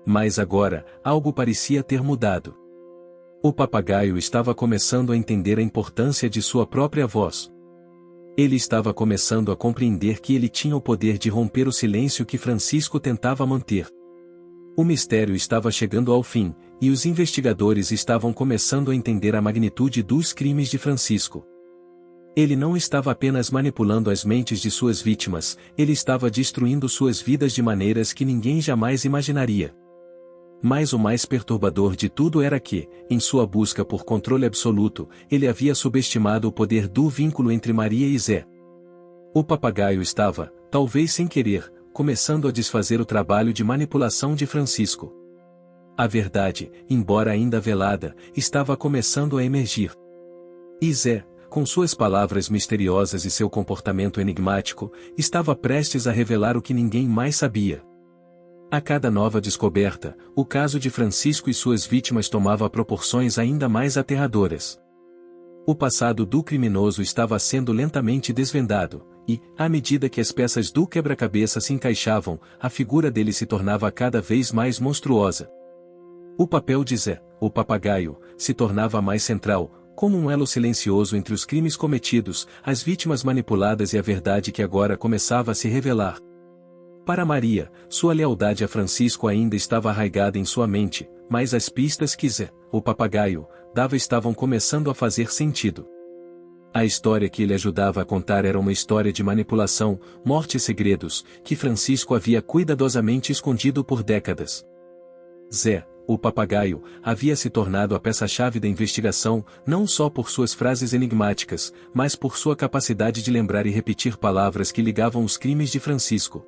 Mas agora, algo parecia ter mudado. O papagaio estava começando a entender a importância de sua própria voz. Ele estava começando a compreender que ele tinha o poder de romper o silêncio que Francisco tentava manter. O mistério estava chegando ao fim, e os investigadores estavam começando a entender a magnitude dos crimes de Francisco. Ele não estava apenas manipulando as mentes de suas vítimas, ele estava destruindo suas vidas de maneiras que ninguém jamais imaginaria. Mas o mais perturbador de tudo era que, em sua busca por controle absoluto, ele havia subestimado o poder do vínculo entre Maria e Zé. O papagaio estava, talvez sem querer, começando a desfazer o trabalho de manipulação de Francisco. A verdade, embora ainda velada, estava começando a emergir. E Zé, com suas palavras misteriosas e seu comportamento enigmático, estava prestes a revelar o que ninguém mais sabia. A cada nova descoberta, o caso de Francisco e suas vítimas tomava proporções ainda mais aterradoras. O passado do criminoso estava sendo lentamente desvendado, e, à medida que as peças do quebra-cabeça se encaixavam, a figura dele se tornava cada vez mais monstruosa. O papel de Zé, o papagaio, se tornava mais central, como um elo silencioso entre os crimes cometidos, as vítimas manipuladas e a verdade que agora começava a se revelar. Para Maria, sua lealdade a Francisco ainda estava arraigada em sua mente, mas as pistas que Zé, o papagaio, dava estavam começando a fazer sentido. A história que ele ajudava a contar era uma história de manipulação, morte e segredos, que Francisco havia cuidadosamente escondido por décadas. Zé, o papagaio, havia se tornado a peça-chave da investigação, não só por suas frases enigmáticas, mas por sua capacidade de lembrar e repetir palavras que ligavam os crimes de Francisco.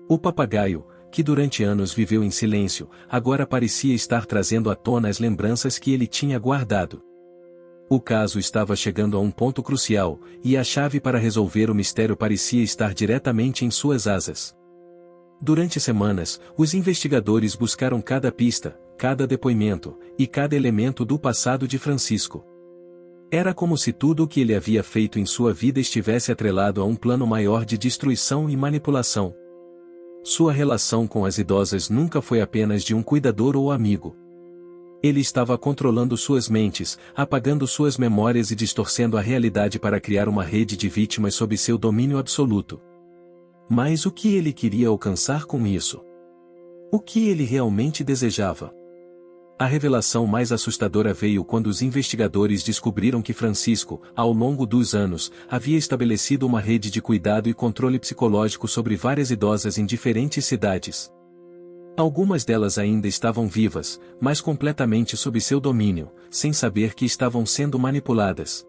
O papagaio, que durante anos viveu em silêncio, agora parecia estar trazendo à tona as lembranças que ele tinha guardado. O caso estava chegando a um ponto crucial, e a chave para resolver o mistério parecia estar diretamente em suas asas. Durante semanas, os investigadores buscaram cada pista, cada depoimento, e cada elemento do passado de Francisco. Era como se tudo o que ele havia feito em sua vida estivesse atrelado a um plano maior de destruição e manipulação. Sua relação com as idosas nunca foi apenas de um cuidador ou amigo. Ele estava controlando suas mentes, apagando suas memórias e distorcendo a realidade para criar uma rede de vítimas sob seu domínio absoluto. Mas o que ele queria alcançar com isso? O que ele realmente desejava? A revelação mais assustadora veio quando os investigadores descobriram que Francisco, ao longo dos anos, havia estabelecido uma rede de cuidado e controle psicológico sobre várias idosas em diferentes cidades. Algumas delas ainda estavam vivas, mas completamente sob seu domínio, sem saber que estavam sendo manipuladas.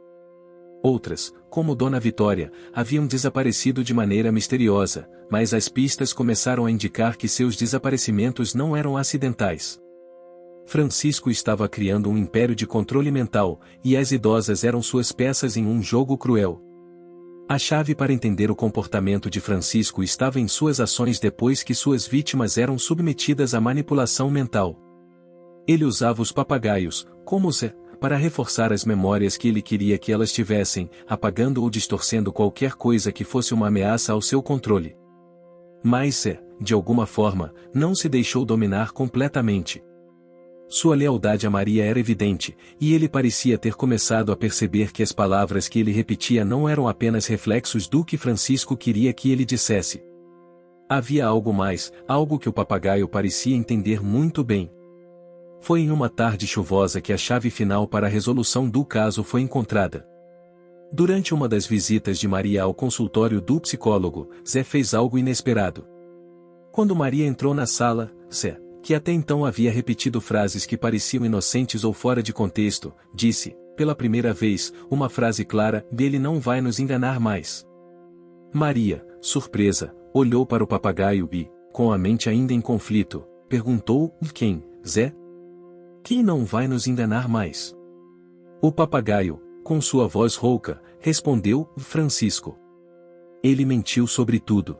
Outras, como Dona Vitória, haviam desaparecido de maneira misteriosa, mas as pistas começaram a indicar que seus desaparecimentos não eram acidentais. Francisco estava criando um império de controle mental, e as idosas eram suas peças em um jogo cruel. A chave para entender o comportamento de Francisco estava em suas ações depois que suas vítimas eram submetidas à manipulação mental. Ele usava os papagaios, como Zé, para reforçar as memórias que ele queria que elas tivessem, apagando ou distorcendo qualquer coisa que fosse uma ameaça ao seu controle. Mas Zé, de alguma forma, não se deixou dominar completamente. Sua lealdade a Maria era evidente, e ele parecia ter começado a perceber que as palavras que ele repetia não eram apenas reflexos do que Francisco queria que ele dissesse. Havia algo mais, algo que o papagaio parecia entender muito bem. Foi em uma tarde chuvosa que a chave final para a resolução do caso foi encontrada. Durante uma das visitas de Maria ao consultório do psicólogo, Zé fez algo inesperado. Quando Maria entrou na sala, Zé, que até então havia repetido frases que pareciam inocentes ou fora de contexto, disse, pela primeira vez, uma frase clara: "Ele não vai nos enganar mais." Maria, surpresa, olhou para o papagaio e, com a mente ainda em conflito, perguntou: "Quem, Zé? Quem não vai nos enganar mais?" O papagaio, com sua voz rouca, respondeu: "Francisco. Ele mentiu sobre tudo."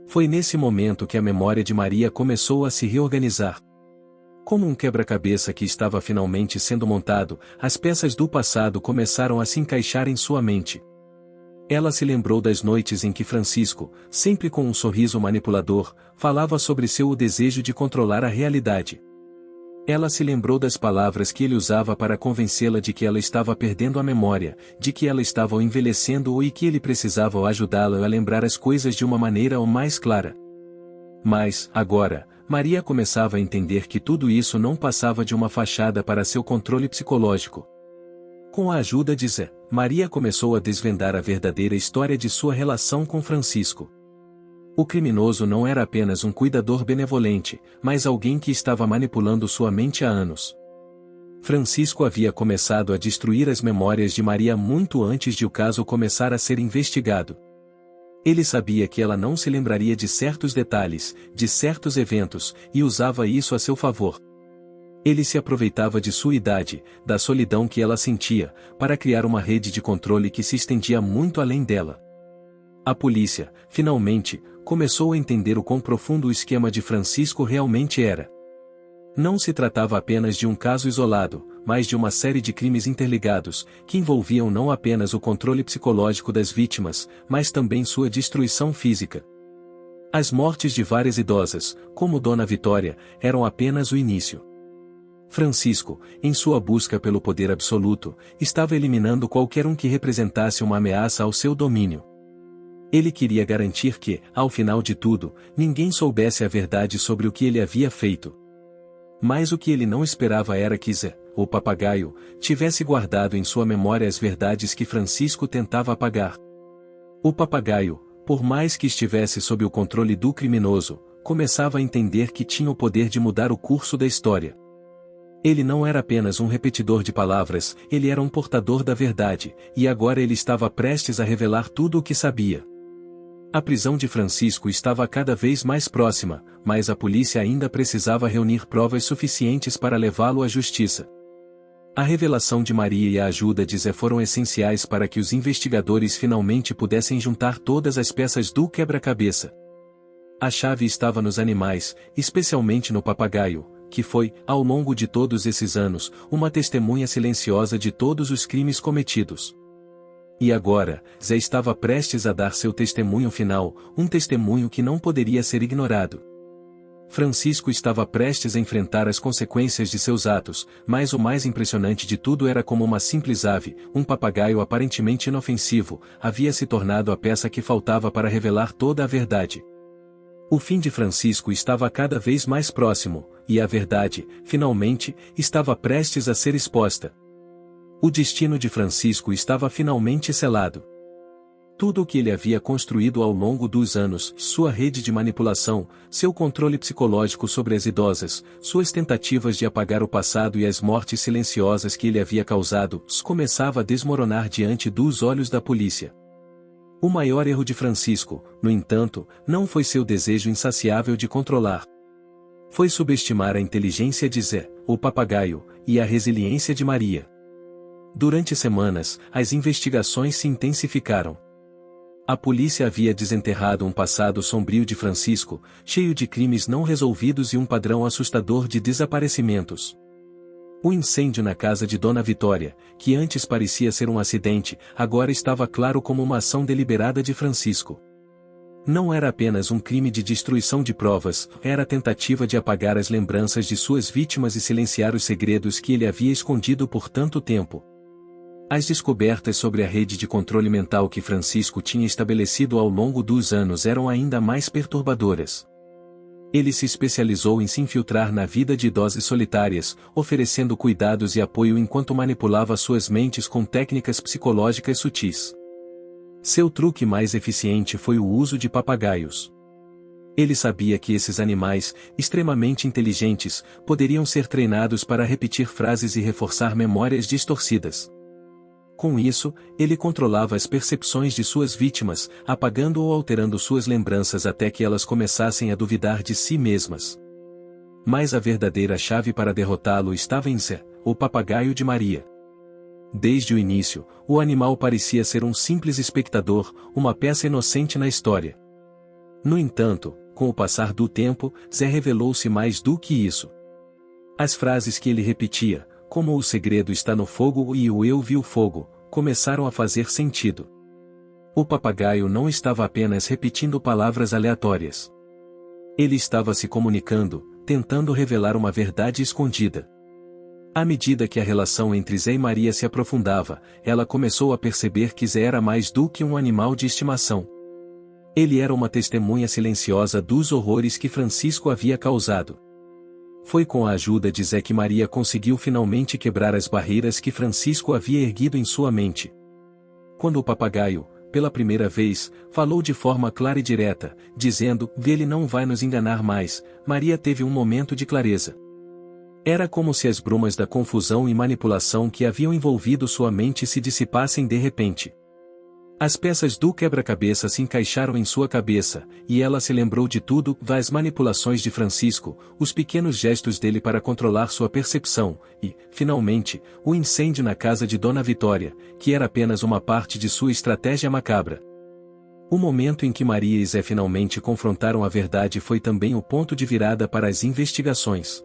Foi nesse momento que a memória de Maria começou a se reorganizar. Como um quebra-cabeça que estava finalmente sendo montado, as peças do passado começaram a se encaixar em sua mente. Ela se lembrou das noites em que Francisco, sempre com um sorriso manipulador, falava sobre seu desejo de controlar a realidade. Ela se lembrou das palavras que ele usava para convencê-la de que ela estava perdendo a memória, de que ela estava envelhecendo e que ele precisava ajudá-la a lembrar as coisas de uma maneira mais clara. Mas, agora, Maria começava a entender que tudo isso não passava de uma fachada para seu controle psicológico. Com a ajuda de Zé, Maria começou a desvendar a verdadeira história de sua relação com Francisco. O criminoso não era apenas um cuidador benevolente, mas alguém que estava manipulando sua mente há anos. Francisco havia começado a destruir as memórias de Maria muito antes de o caso começar a ser investigado. Ele sabia que ela não se lembraria de certos detalhes, de certos eventos, e usava isso a seu favor. Ele se aproveitava de sua idade, da solidão que ela sentia, para criar uma rede de controle que se estendia muito além dela. A polícia, finalmente, começou a entender o quão profundo o esquema de Francisco realmente era. Não se tratava apenas de um caso isolado, mas de uma série de crimes interligados, que envolviam não apenas o controle psicológico das vítimas, mas também sua destruição física. As mortes de várias idosas, como Dona Vitória, eram apenas o início. Francisco, em sua busca pelo poder absoluto, estava eliminando qualquer um que representasse uma ameaça ao seu domínio. Ele queria garantir que, ao final de tudo, ninguém soubesse a verdade sobre o que ele havia feito. Mas o que ele não esperava era que Zé, o papagaio, tivesse guardado em sua memória as verdades que Francisco tentava apagar. O papagaio, por mais que estivesse sob o controle do criminoso, começava a entender que tinha o poder de mudar o curso da história. Ele não era apenas um repetidor de palavras, ele era um portador da verdade, e agora ele estava prestes a revelar tudo o que sabia. A prisão de Francisco estava cada vez mais próxima, mas a polícia ainda precisava reunir provas suficientes para levá-lo à justiça. A revelação de Maria e a ajuda de Zé foram essenciais para que os investigadores finalmente pudessem juntar todas as peças do quebra-cabeça. A chave estava nos animais, especialmente no papagaio, que foi, ao longo de todos esses anos, uma testemunha silenciosa de todos os crimes cometidos. E agora, Zé estava prestes a dar seu testemunho final, um testemunho que não poderia ser ignorado. Francisco estava prestes a enfrentar as consequências de seus atos, mas o mais impressionante de tudo era como uma simples ave, um papagaio aparentemente inofensivo, havia se tornado a peça que faltava para revelar toda a verdade. O fim de Francisco estava cada vez mais próximo, e a verdade, finalmente, estava prestes a ser exposta. O destino de Francisco estava finalmente selado. Tudo o que ele havia construído ao longo dos anos, sua rede de manipulação, seu controle psicológico sobre as idosas, suas tentativas de apagar o passado e as mortes silenciosas que ele havia causado, começava a desmoronar diante dos olhos da polícia. O maior erro de Francisco, no entanto, não foi seu desejo insaciável de controlar. Foi subestimar a inteligência de Zé, o papagaio, e a resiliência de Maria. Durante semanas, as investigações se intensificaram. A polícia havia desenterrado um passado sombrio de Francisco, cheio de crimes não resolvidos e um padrão assustador de desaparecimentos. O incêndio na casa de Dona Vitória, que antes parecia ser um acidente, agora estava claro como uma ação deliberada de Francisco. Não era apenas um crime de destruição de provas, era a tentativa de apagar as lembranças de suas vítimas e silenciar os segredos que ele havia escondido por tanto tempo. As descobertas sobre a rede de controle mental que Francisco tinha estabelecido ao longo dos anos eram ainda mais perturbadoras. Ele se especializou em se infiltrar na vida de idosos solitárias, oferecendo cuidados e apoio enquanto manipulava suas mentes com técnicas psicológicas sutis. Seu truque mais eficiente foi o uso de papagaios. Ele sabia que esses animais, extremamente inteligentes, poderiam ser treinados para repetir frases e reforçar memórias distorcidas. Com isso, ele controlava as percepções de suas vítimas, apagando ou alterando suas lembranças até que elas começassem a duvidar de si mesmas. Mas a verdadeira chave para derrotá-lo estava em Zé, o papagaio de Maria. Desde o início, o animal parecia ser um simples espectador, uma peça inocente na história. No entanto, com o passar do tempo, Zé revelou-se mais do que isso. As frases que ele repetia, como o segredo está no fogo e o eu vi o fogo, começaram a fazer sentido. O papagaio não estava apenas repetindo palavras aleatórias. Ele estava se comunicando, tentando revelar uma verdade escondida. À medida que a relação entre Zé e Maria se aprofundava, ela começou a perceber que Zé era mais do que um animal de estimação. Ele era uma testemunha silenciosa dos horrores que Francisco havia causado. Foi com a ajuda de Zé que Maria conseguiu finalmente quebrar as barreiras que Francisco havia erguido em sua mente. Quando o papagaio, pela primeira vez, falou de forma clara e direta, dizendo: "Ele não vai nos enganar mais", Maria teve um momento de clareza. Era como se as brumas da confusão e manipulação que haviam envolvido sua mente se dissipassem de repente. As peças do quebra-cabeça se encaixaram em sua cabeça, e ela se lembrou de tudo, das manipulações de Francisco, os pequenos gestos dele para controlar sua percepção, e, finalmente, o incêndio na casa de Dona Vitória, que era apenas uma parte de sua estratégia macabra. O momento em que Maria e Zé finalmente confrontaram a verdade foi também o ponto de virada para as investigações.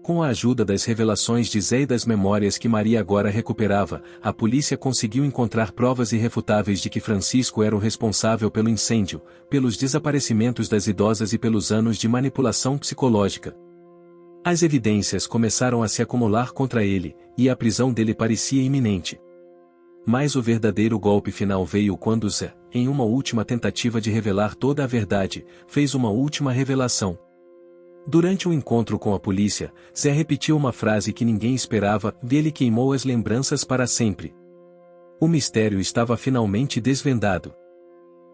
Com a ajuda das revelações de Zé e das memórias que Maria agora recuperava, a polícia conseguiu encontrar provas irrefutáveis de que Francisco era o responsável pelo incêndio, pelos desaparecimentos das idosas e pelos anos de manipulação psicológica. As evidências começaram a se acumular contra ele, e a prisão dele parecia iminente. Mas o verdadeiro golpe final veio quando Zé, em uma última tentativa de revelar toda a verdade, fez uma última revelação. Durante um encontro com a polícia, Zé repetiu uma frase que ninguém esperava: "Ele queimou as lembranças para sempre". O mistério estava finalmente desvendado.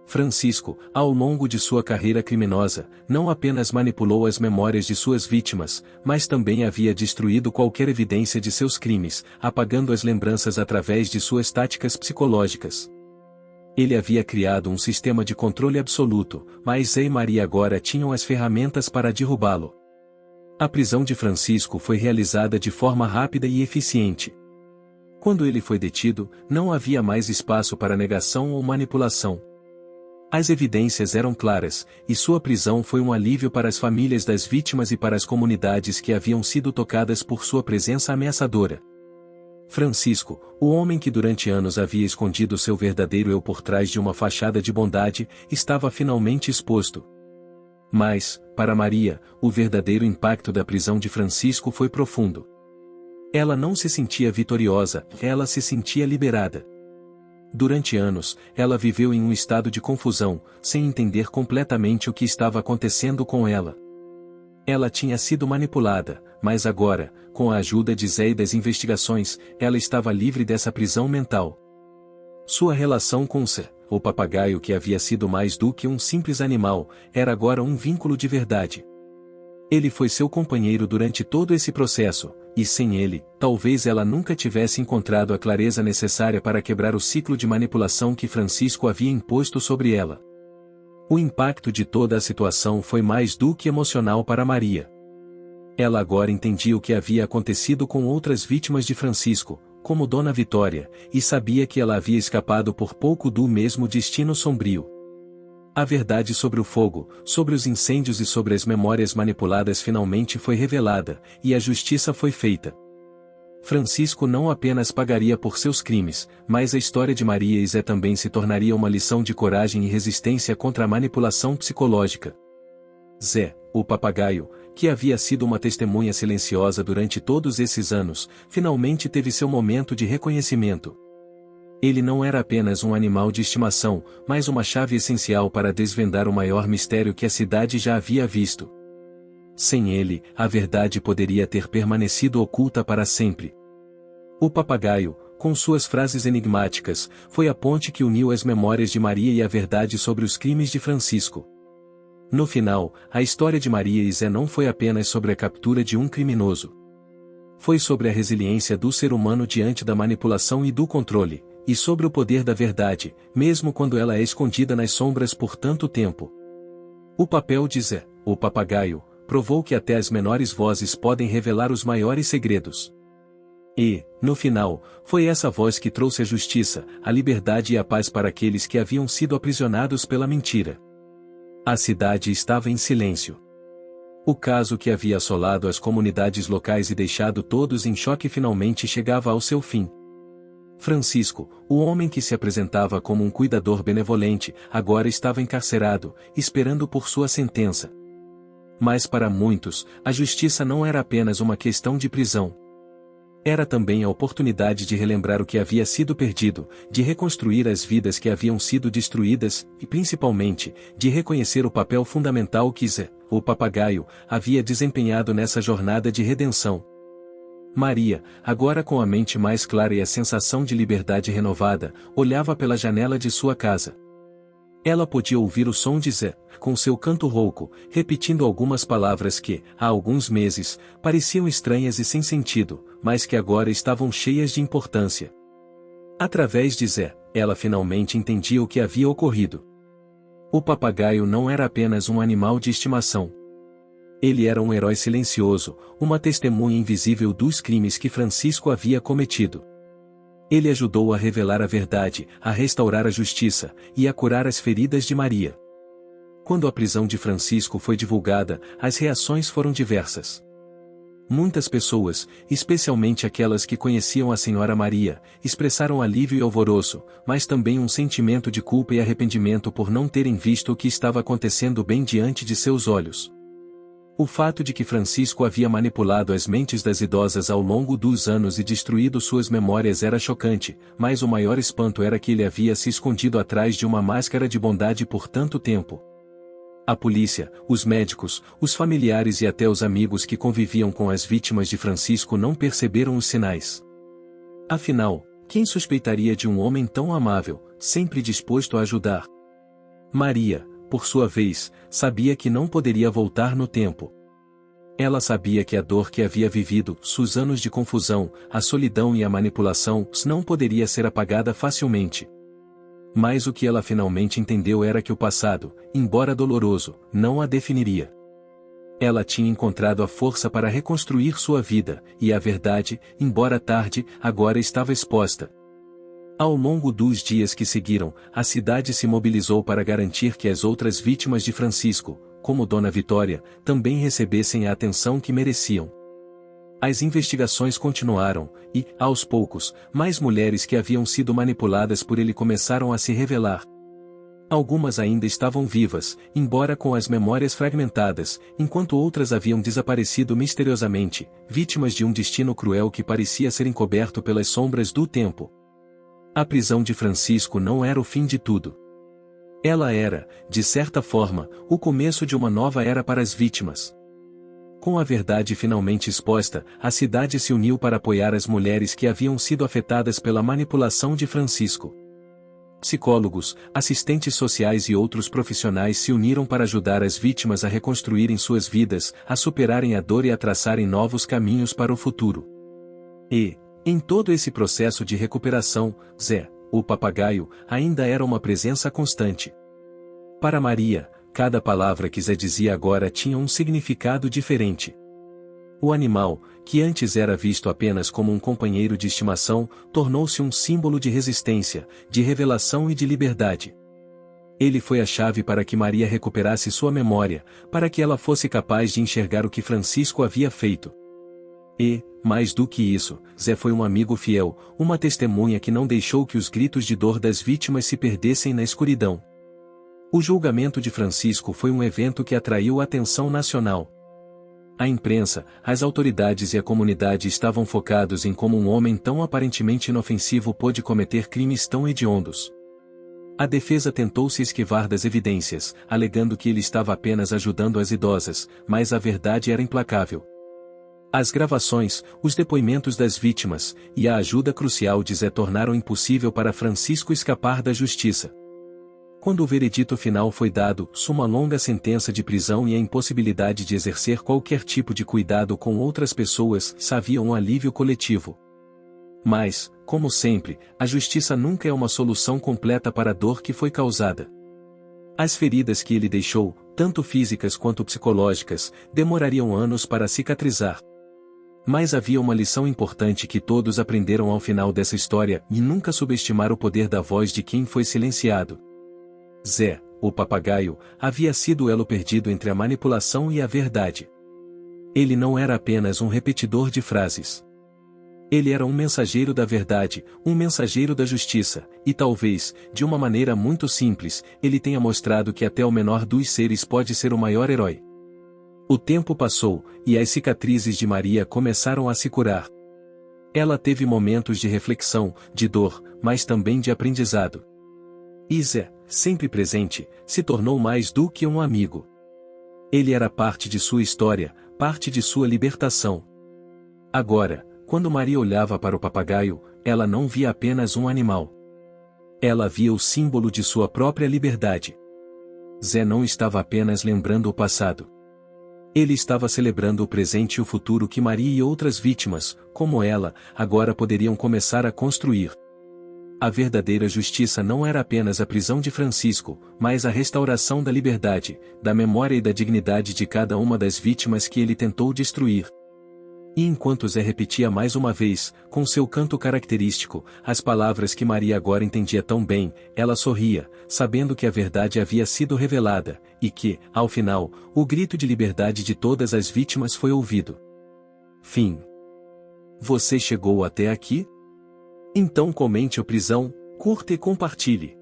Francisco, ao longo de sua carreira criminosa, não apenas manipulou as memórias de suas vítimas, mas também havia destruído qualquer evidência de seus crimes, apagando as lembranças através de suas táticas psicológicas. Ele havia criado um sistema de controle absoluto, mas Zé e Maria agora tinham as ferramentas para derrubá-lo. A prisão de Francisco foi realizada de forma rápida e eficiente. Quando ele foi detido, não havia mais espaço para negação ou manipulação. As evidências eram claras, e sua prisão foi um alívio para as famílias das vítimas e para as comunidades que haviam sido tocadas por sua presença ameaçadora. Francisco, o homem que durante anos havia escondido seu verdadeiro eu por trás de uma fachada de bondade, estava finalmente exposto. Mas, para Maria, o verdadeiro impacto da prisão de Francisco foi profundo. Ela não se sentia vitoriosa, ela se sentia liberada. Durante anos, ela viveu em um estado de confusão, sem entender completamente o que estava acontecendo com ela. Ela tinha sido manipulada, mas agora, com a ajuda de Zé e das investigações, ela estava livre dessa prisão mental. Sua relação com Zé, o papagaio que havia sido mais do que um simples animal, era agora um vínculo de verdade. Ele foi seu companheiro durante todo esse processo, e sem ele, talvez ela nunca tivesse encontrado a clareza necessária para quebrar o ciclo de manipulação que Francisco havia imposto sobre ela. O impacto de toda a situação foi mais do que emocional para Maria. Ela agora entendia o que havia acontecido com outras vítimas de Francisco, como Dona Vitória, e sabia que ela havia escapado por pouco do mesmo destino sombrio. A verdade sobre o fogo, sobre os incêndios e sobre as memórias manipuladas finalmente foi revelada, e a justiça foi feita. Francisco não apenas pagaria por seus crimes, mas a história de Maria e Zé também se tornaria uma lição de coragem e resistência contra a manipulação psicológica. Zé, o papagaio, que havia sido uma testemunha silenciosa durante todos esses anos, finalmente teve seu momento de reconhecimento. Ele não era apenas um animal de estimação, mas uma chave essencial para desvendar o maior mistério que a cidade já havia visto. Sem ele, a verdade poderia ter permanecido oculta para sempre. O papagaio, com suas frases enigmáticas, foi a ponte que uniu as memórias de Maria e a verdade sobre os crimes de Francisco. No final, a história de Maria e Zé não foi apenas sobre a captura de um criminoso. Foi sobre a resiliência do ser humano diante da manipulação e do controle, e sobre o poder da verdade, mesmo quando ela é escondida nas sombras por tanto tempo. O papel de Zé, o papagaio, provou que até as menores vozes podem revelar os maiores segredos. E, no final, foi essa voz que trouxe a justiça, a liberdade e a paz para aqueles que haviam sido aprisionados pela mentira. A cidade estava em silêncio. O caso que havia assolado as comunidades locais e deixado todos em choque finalmente chegava ao seu fim. Francisco, o homem que se apresentava como um cuidador benevolente, agora estava encarcerado, esperando por sua sentença. Mas para muitos, a justiça não era apenas uma questão de prisão. Era também a oportunidade de relembrar o que havia sido perdido, de reconstruir as vidas que haviam sido destruídas, e principalmente, de reconhecer o papel fundamental que Zé, o papagaio, havia desempenhado nessa jornada de redenção. Maria, agora com a mente mais clara e a sensação de liberdade renovada, olhava pela janela de sua casa. Ela podia ouvir o som de Zé, com seu canto rouco, repetindo algumas palavras que, há alguns meses, pareciam estranhas e sem sentido, mas que agora estavam cheias de importância. Através de Zé, ela finalmente entendia o que havia ocorrido. O papagaio não era apenas um animal de estimação. Ele era um herói silencioso, uma testemunha invisível dos crimes que Francisco havia cometido. Ele ajudou a revelar a verdade, a restaurar a justiça, e a curar as feridas de Maria. Quando a prisão de Francisco foi divulgada, as reações foram diversas. Muitas pessoas, especialmente aquelas que conheciam a Senhora Maria, expressaram alívio e alvoroço, mas também um sentimento de culpa e arrependimento por não terem visto o que estava acontecendo bem diante de seus olhos. O fato de que Francisco havia manipulado as mentes das idosas ao longo dos anos e destruído suas memórias era chocante, mas o maior espanto era que ele havia se escondido atrás de uma máscara de bondade por tanto tempo. A polícia, os médicos, os familiares e até os amigos que conviviam com as vítimas de Francisco não perceberam os sinais. Afinal, quem suspeitaria de um homem tão amável, sempre disposto a ajudar? Maria, por sua vez, sabia que não poderia voltar no tempo. Ela sabia que a dor que havia vivido, os anos de confusão, a solidão e a manipulação, não poderia ser apagada facilmente. Mas o que ela finalmente entendeu era que o passado, embora doloroso, não a definiria. Ela tinha encontrado a força para reconstruir sua vida, e a verdade, embora tarde, agora estava exposta. Ao longo dos dias que seguiram, a cidade se mobilizou para garantir que as outras vítimas de Francisco, como Dona Vitória, também recebessem a atenção que mereciam. As investigações continuaram, e, aos poucos, mais mulheres que haviam sido manipuladas por ele começaram a se revelar. Algumas ainda estavam vivas, embora com as memórias fragmentadas, enquanto outras haviam desaparecido misteriosamente, vítimas de um destino cruel que parecia ser encoberto pelas sombras do tempo. A prisão de Francisco não era o fim de tudo. Ela era, de certa forma, o começo de uma nova era para as vítimas. Com a verdade finalmente exposta, a cidade se uniu para apoiar as mulheres que haviam sido afetadas pela manipulação de Francisco. Psicólogos, assistentes sociais e outros profissionais se uniram para ajudar as vítimas a reconstruírem suas vidas, a superarem a dor e a traçarem novos caminhos para o futuro. E, em todo esse processo de recuperação, Zé, o papagaio, ainda era uma presença constante. Para Maria, cada palavra que Zé dizia agora tinha um significado diferente. O animal, que antes era visto apenas como um companheiro de estimação, tornou-se um símbolo de resistência, de revelação e de liberdade. Ele foi a chave para que Maria recuperasse sua memória, para que ela fosse capaz de enxergar o que Francisco havia feito. E, mais do que isso, Zé foi um amigo fiel, uma testemunha que não deixou que os gritos de dor das vítimas se perdessem na escuridão. O julgamento de Francisco foi um evento que atraiu a atenção nacional. A imprensa, as autoridades e a comunidade estavam focados em como um homem tão aparentemente inofensivo pôde cometer crimes tão hediondos. A defesa tentou se esquivar das evidências, alegando que ele estava apenas ajudando as idosas, mas a verdade era implacável. As gravações, os depoimentos das vítimas, e a ajuda crucial de Zé tornaram impossível para Francisco escapar da justiça. Quando o veredito final foi dado, uma longa sentença de prisão e a impossibilidade de exercer qualquer tipo de cuidado com outras pessoas sabiam um alívio coletivo. Mas, como sempre, a justiça nunca é uma solução completa para a dor que foi causada. As feridas que ele deixou, tanto físicas quanto psicológicas, demorariam anos para cicatrizar. Mas havia uma lição importante que todos aprenderam ao final dessa história, e nunca subestimar o poder da voz de quem foi silenciado. Zé, o papagaio, havia sido o elo perdido entre a manipulação e a verdade. Ele não era apenas um repetidor de frases. Ele era um mensageiro da verdade, um mensageiro da justiça, e talvez, de uma maneira muito simples, ele tenha mostrado que até o menor dos seres pode ser o maior herói. O tempo passou, e as cicatrizes de Maria começaram a se curar. Ela teve momentos de reflexão, de dor, mas também de aprendizado. E Zé, sempre presente, se tornou mais do que um amigo. Ele era parte de sua história, parte de sua libertação. Agora, quando Maria olhava para o papagaio, ela não via apenas um animal. Ela via o símbolo de sua própria liberdade. Zé não estava apenas lembrando o passado. Ele estava celebrando o presente e o futuro que Maria e outras vítimas, como ela, agora poderiam começar a construir. A verdadeira justiça não era apenas a prisão de Francisco, mas a restauração da liberdade, da memória e da dignidade de cada uma das vítimas que ele tentou destruir. E enquanto Zé repetia mais uma vez, com seu canto característico, as palavras que Maria agora entendia tão bem, ela sorria, sabendo que a verdade havia sido revelada, e que, ao final, o grito de liberdade de todas as vítimas foi ouvido. Fim. Você chegou até aqui? Então comente o Prisão, curta e compartilhe.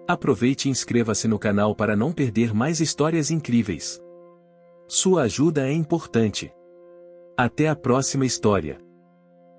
Aproveite e inscreva-se no canal para não perder mais histórias incríveis. Sua ajuda é importante. Até a próxima história.